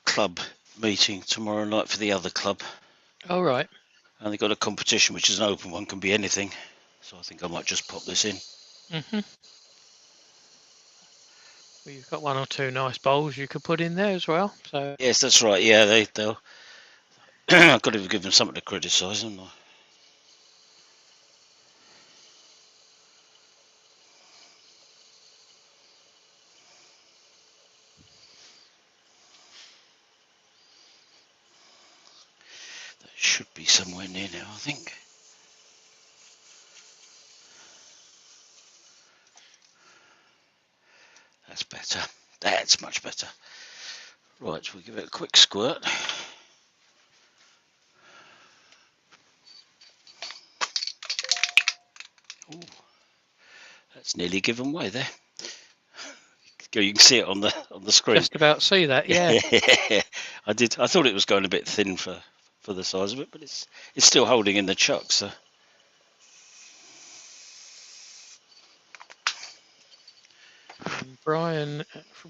club meeting tomorrow night for the other club. All right. And they've got a competition, which is an open one, can be anything. So I think I might just pop this in. Mhm. Well, you've got one or two nice bowls you could put in there as well. So Yes, that's right. Yeah, they'll. I've got to give them something to criticise, haven't I? That should be somewhere near now, I think. That's better. That's much better. Right, we'll give it a quick squirt. Ooh, that's nearly given way there. You can see it on the screen. just about see that, yeah. I did. I thought it was going a bit thin for the size of it, but it's still holding in the chuck. So Brian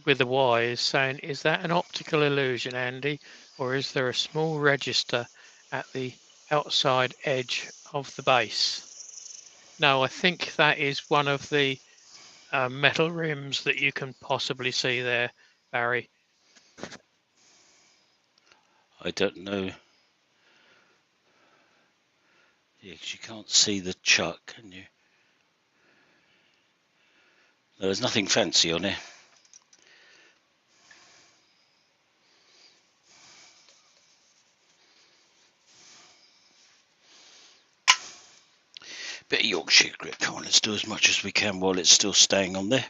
with a Y is saying, is that an optical illusion, Andy, or is there a small register at the outside edge of the base? No, I think that is one of the metal rims that you can possibly see there, Barry. I don't know. Yeah, 'cause you can't see the chuck, can you? No, there's nothing fancy on it. Bit of Yorkshire grip. Come on, let's do as much as we can while it's still staying on there.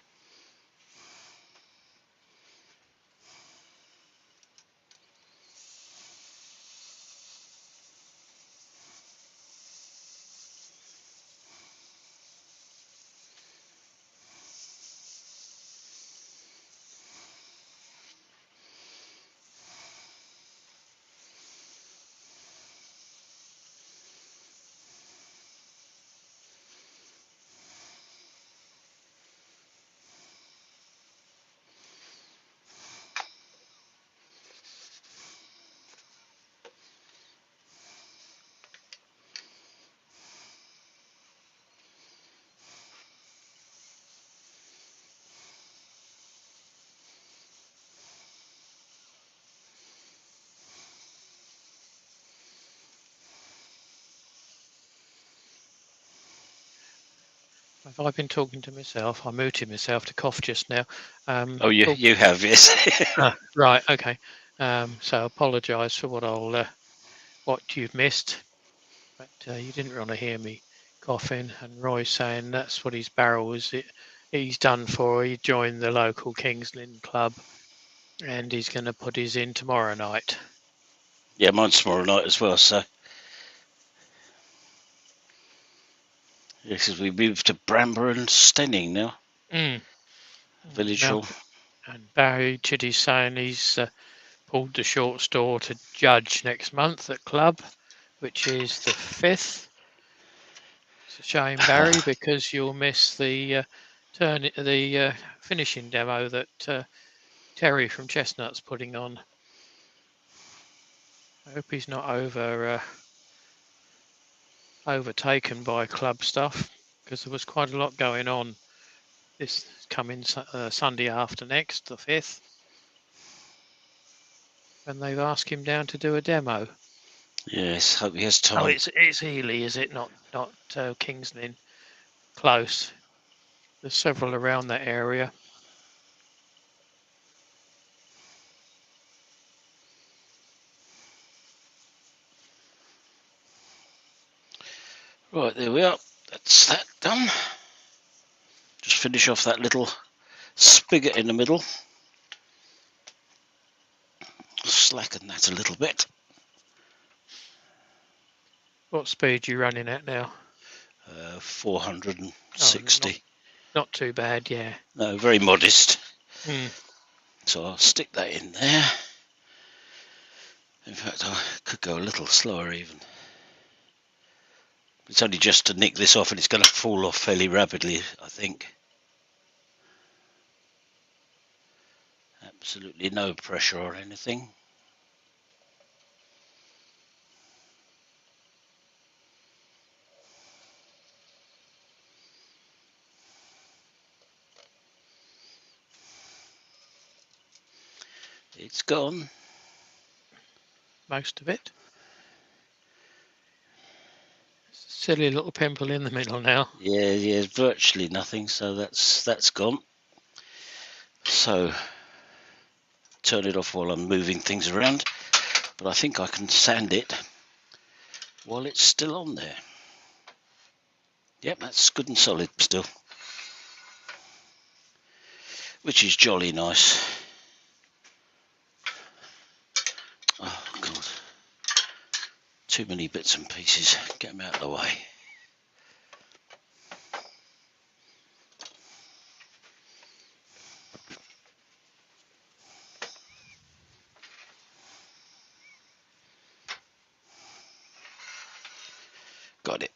Have I been talking to myself? I muted myself to cough just now. Oh, you have, yes. Right, okay. So apologise for what you've missed, but you didn't want to hear me coughing. And Roy's saying that's what his barrel was. He's done for. He joined the local Kings Lynn club, and he's going to put his in tomorrow night. Yeah, mine's tomorrow night as well. So yes, we moved to Bramber and Stenning now. Mm. Village Now, Hall. and Barry Chitty's saying he's pulled the short store to judge next month at club, which is the 5th. It's a shame, Barry, because you'll miss the finishing demo that Terry from Chestnut's putting on. I hope he's not overtaken by club stuff, because there was quite a lot going on this coming Sunday after next, the 5th, and they've asked him down to do a demo. Yes, hope he has Oh, time. it's Ely, is it? Not Kings Lynn. Close. There's several around that area. Right, there we are. That's that done. Just finish off that little spigot in the middle. Slacken that a little bit. What speed are you running at now? 460. Not too bad, yeah. No, very modest. Mm. So I'll stick that in there. In fact, I could go a little slower even. It's only just to nick this off and it's going to fall off fairly rapidly, I think. Absolutely no pressure or anything. It's gone. Most of it. Silly little pimple in the middle now. Yeah, virtually nothing. So that's gone. So turn it off while I'm moving things around. But I think I can sand it while it's still on there. Yep, that's good and solid still, which is jolly nice. Oh God, too many bits and pieces. Get them out of the way. Got it.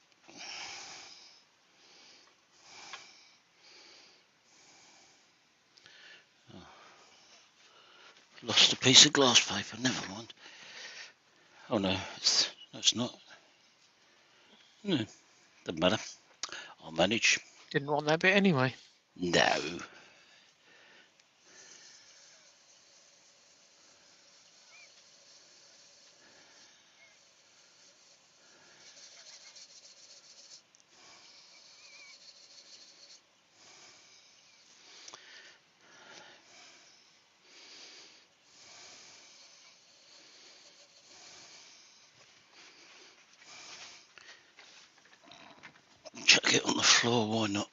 Oh, lost a piece of glass paper. Never mind. Oh no, it's not. No, doesn't matter. I'll manage. Didn't want that bit anyway. No. Chuck it on the floor. Why not?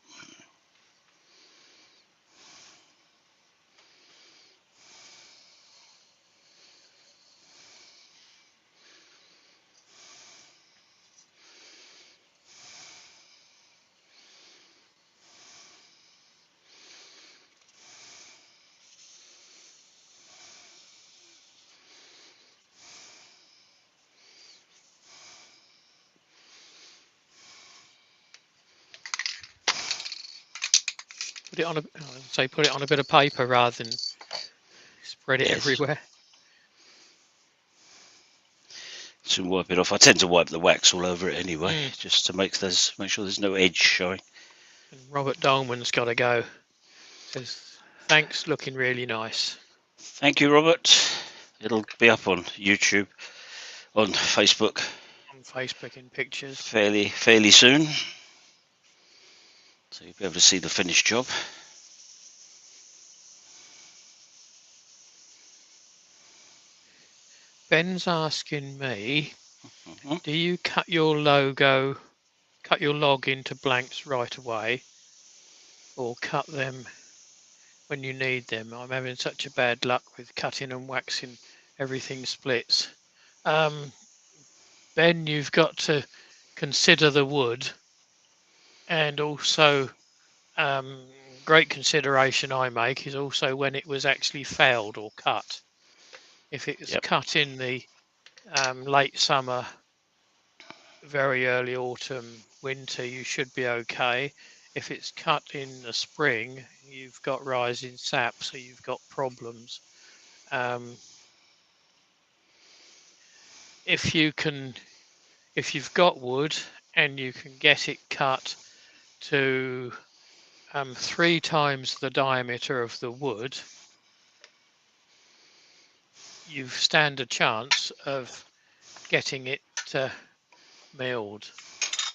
Put it on put it on a bit of paper rather than spread it Yes. everywhere. Soon wipe it off. I tend to wipe the wax all over it anyway, just to make sure there's no edge showing. And Robert Dolman's got to go. Says, thanks, looking really nice. Thank you, Robert. It'll be up on YouTube, on Facebook, On Facebook in pictures. fairly soon. So you'll be able to see the finished job. Ben's asking me, Mm-hmm. do you cut your log into blanks right away, or cut them when you need them? I'm having such a bad luck with cutting and waxing, everything splits. Ben, you've got to consider the wood, and also great consideration I make is also when it was actually felled or cut. If it's Yep. cut in the late summer, very early autumn, winter, you should be okay. If it's cut in the spring, you've got rising sap, so you've got problems. Um, if you can, if you've got wood and you can get it cut to 3 times the diameter of the wood, you stand a chance of getting it milled.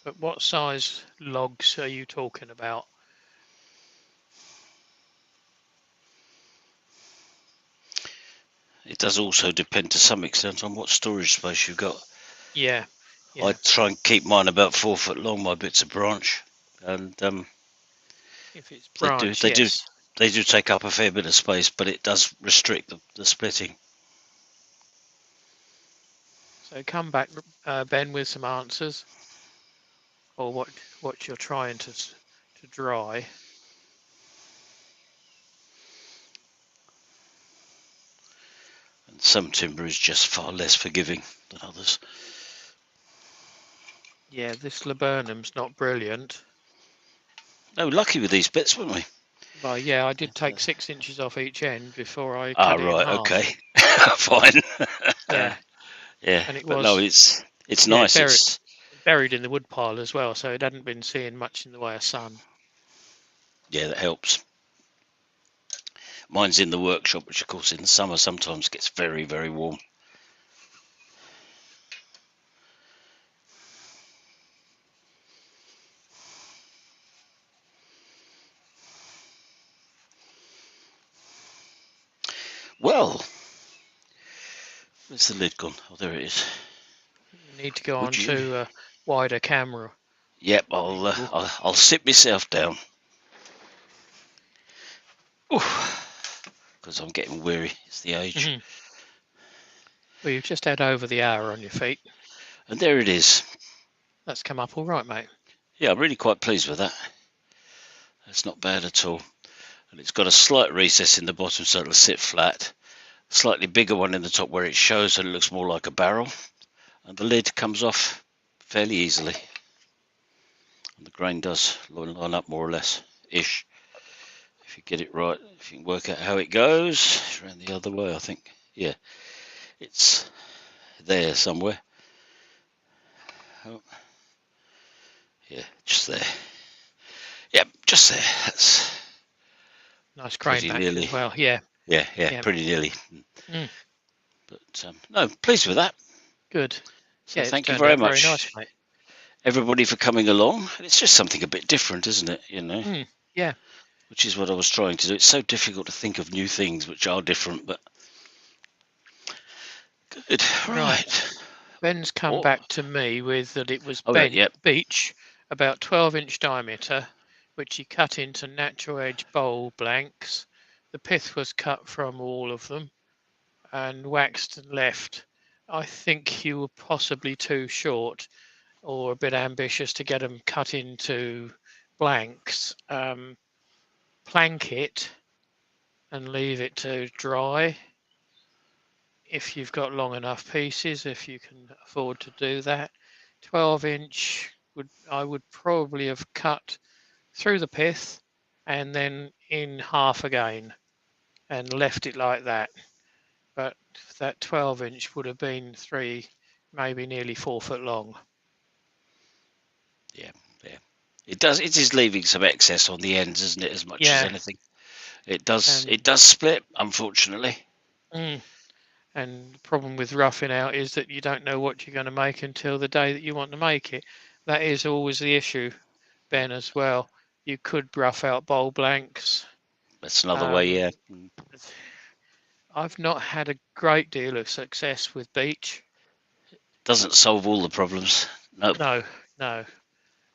But what size logs are you talking about? It does also depend to some extent on what storage space you've got. Yeah, I yeah. try and keep mine about 4 foot long, my bits of branch, and If it's they do branch, they do yes. they do take up a fair bit of space, but it does restrict the splitting. So come back, Ben, with some answers, or what you're trying to dry. And some timber is just far less forgiving than others. Yeah, this laburnum's not brilliant. No, lucky with these bits, weren't we? Well, yeah, I did take 6 inches off each end before I Ah, cut it in right, half. okay, fine. Yeah, Yeah, and it but no, was, it's yeah, nice. It's buried in the wood pile as well, so it hadn't been seeing much in the way of sun. yeah, that helps. Mine's in the workshop, which of course in the summer sometimes gets very, very warm. Well, where's the lid gone? Oh, there it is. You need to go Would on you? to a wider camera Yep, angle. I'll sit myself down. Because I'm getting weary. It's the age. Mhm. Well, you've just had over the hour on your feet. And there it is. That's come up all right, mate. Yeah, I'm really quite pleased with that. That's not bad at all. And it's got a slight recess in the bottom so it'll sit flat. Slightly bigger one in the top where it shows so it looks more like a barrel. And the lid comes off fairly easily. And the grain does line up more or less, ish. If you get it right, if you can work out how it goes. It's around the other way, I think. Yeah, it's there somewhere. Oh, yeah, just there. Yep, just there. That's Nice grain pretty match nearly. as well. Yeah, Yeah, yeah. pretty nearly. Mm, But no, pleased with that. good. So Yeah, it's thank you turned very out very nice, much, mate. everybody, for coming along. It's just something a bit different, isn't it? Yeah. Which is what I was trying to do. It's so difficult to think of new things which are different, but good. Right. Right. Ben's come Oh, back to me with that it was oh, yeah. beech, about 12-inch diameter, which he cut into natural edge bowl blanks. The pith was cut from all of them and waxed and left. I think you were possibly too short or a bit ambitious to get them cut into blanks. Plank it and leave it to dry if you've got long enough pieces, if you can afford to do that. 12-inch I would probably have cut through the pith and then in half again and left it like that. But that 12-inch would have been maybe nearly 4 foot long. Yeah, yeah. It does. It is leaving some excess on the ends, isn't it? As much as Yeah, anything, it does. It and does split, unfortunately. mm, and the problem with roughing out is that you don't know what you're going to make until the day that you want to make it. That is always the issue, Ben, as well. You could rough out bowl blanks. That's another way. Um, Yeah, I've not had a great deal of success with beech. doesn't solve all the problems. No, No, no.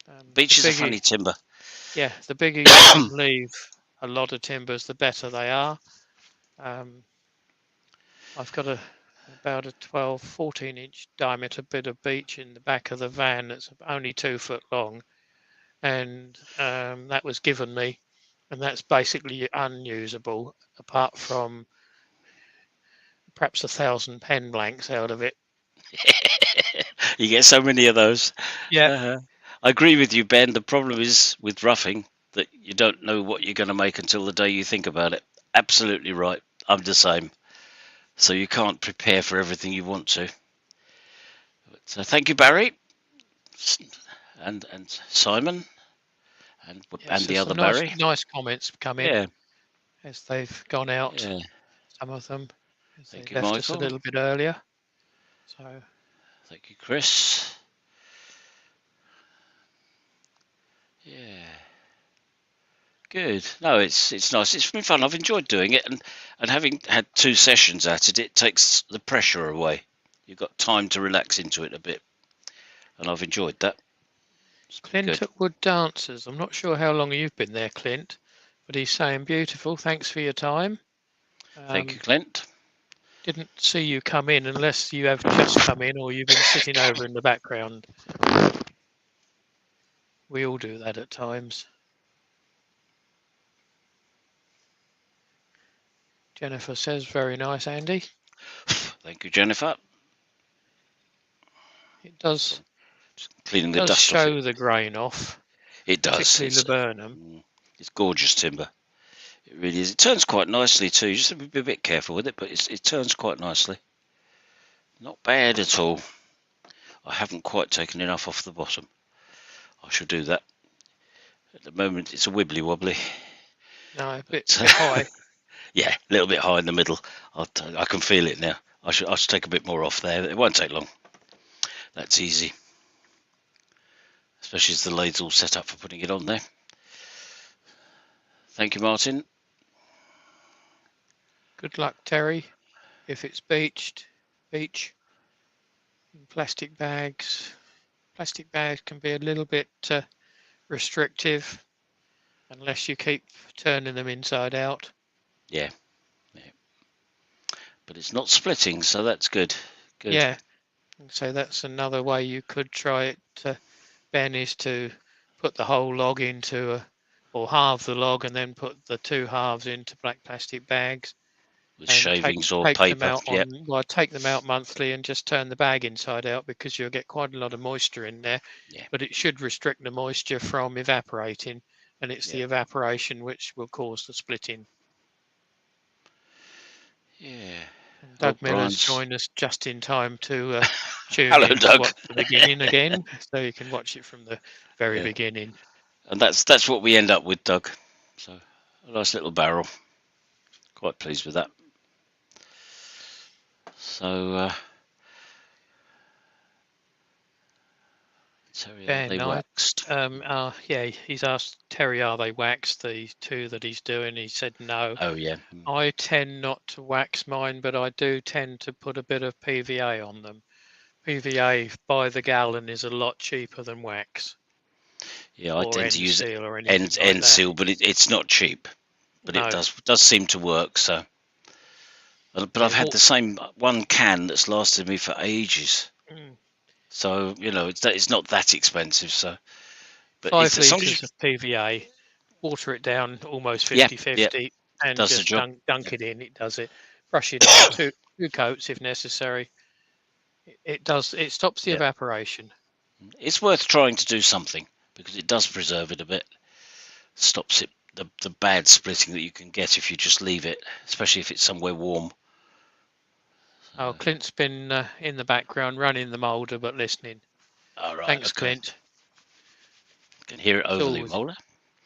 The beech is a bigger, funny timber. yeah, the bigger you can leave a lot of timbers, the better they are. Um, I've got about a 12, 14-inch diameter bit of beech in the back of the van that's only 2 foot long, and that was given me, and that's basically unusable apart from perhaps 1,000 pen blanks out of it. You get so many of those. Yeah, I agree with you, Ben. The problem is with roughing that you don't know what you're going to make until the day you think about it. Absolutely right. I'm the same. So you can't prepare for everything you want to. So thank you, Barry, and Simon, yes, and so the other some nice Barry. nice comments come in Yeah, as they've gone out. yeah. Some of them as they Thank you, left us a Michael. little bit earlier. So Thank you, Chris. Yeah. Good. No, it's nice. It's been fun. I've enjoyed doing it, and having had 2 sessions at it, it takes the pressure away. You've got time to relax into it a bit, and I've enjoyed that. It's been Clint good. at Wood Dancers. I'm not sure how long you've been there, Clint, but he's saying beautiful. Thanks for your time. Thank you, Um, Clint. Didn't see you come in unless you have just come in or you've been sitting over in the background. We all do that at times. Jennifer says, very nice, Andy. Thank you, Jennifer. It does Just cleaning the dust off it. show the grain off, It does. particularly Laburnum. It's gorgeous timber. It really is. It turns quite nicely too. You just have to be a bit careful with it, but it turns quite nicely. Not bad at all. I haven't quite taken enough off the bottom. I should do that. At the moment, it's a wibbly wobbly. No, a bit high. Yeah, a little bit high in the middle. I can feel it now. I should take a bit more off there. It won't take long. That's easy. Especially as the lathe's all set up for putting it on there. Thank you, Martin. Good luck, Terry. If it's beach in plastic bags. Plastic bags can be a little bit restrictive unless you keep turning them inside out. Yeah. But it's not splitting, so that's good. Good. Yeah. So that's another way you could try it, Ben, is to put the whole log into or halve the log and then put the two halves into black plastic bags. With And shavings or take paper. them out Yeah. well, take them out monthly and just turn the bag inside out because you'll get quite a lot of moisture in there. Yeah. But it should restrict the moisture from evaporating, and it's the evaporation which will cause the splitting. Yeah. And Doug Miller's joined us just in time to tune Hello, in Doug. to watch the beginning again, so you can watch it from the very beginning. And that's what we end up with, Doug. So a nice little barrel. Quite pleased with that. So Terry, are they waxed? Yeah, he's asked Terry, are they waxed? The two that he's doing, he said no. Oh yeah. I tend not to wax mine, but I do tend to put a bit of PVA on them. PVA by the gallon is a lot cheaper than wax. Yeah, I tend to use seal or anything end seal, but it's not cheap. But no. It does seem to work. So, but yeah, I've had the same one can that's lasted me for ages. So it's not that expensive. So, but 5 litres of PVA, water it down almost 50-50, and just dunk it in. It does it. Brush it on two coats if necessary. It stops the evaporation. It's worth trying to do something because it does preserve it a bit. Stops it the bad splitting that you can get if you just leave it, especially if it's somewhere warm. Oh, Clint's been in the background running the moulder but listening. All right. Thanks, okay. Clint. Can hear it over the moulder.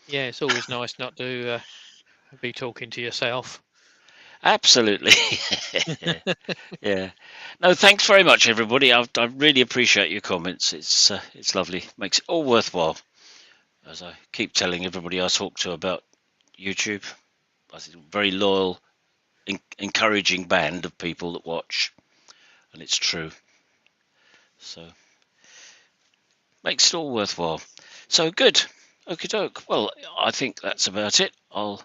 Yeah, it's always nice not to be talking to yourself. Absolutely. Yeah. No, thanks very much, everybody. I really appreciate your comments. It's lovely. Makes it all worthwhile. As I keep telling everybody I talk to about YouTube, I think very loyal, encouraging band of people that watch, and it's true. So makes it all worthwhile. So good. Okie doke. Well, I think that's about it. I'll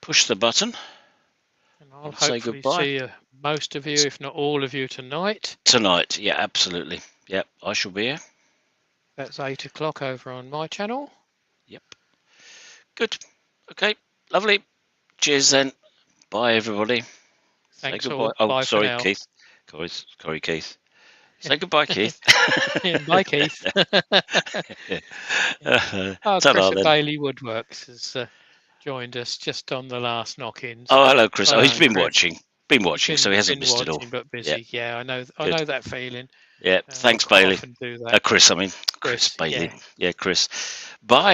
push the button. And I'll hopefully see most of you, if not all of you, tonight. Tonight, yeah, absolutely. Yep, I shall be here. That's 8 o'clock over on my channel. Yep. Good. Okay, lovely. Cheers then. Bye, everybody. Thanks Say goodbye. All. Bye sorry, Keith. Sorry, Keith. Say goodbye, Keith. Bye, Keith. Chris at Bailey Woodworks has joined us just on the last knock-ins. Oh, hello, Chris. Oh, he's been watching. So he hasn't missed it all. But busy. Yeah, I know that feeling. Yeah, thanks, Bailey. Chris, Chris Bailey. Yeah, Chris. Bye.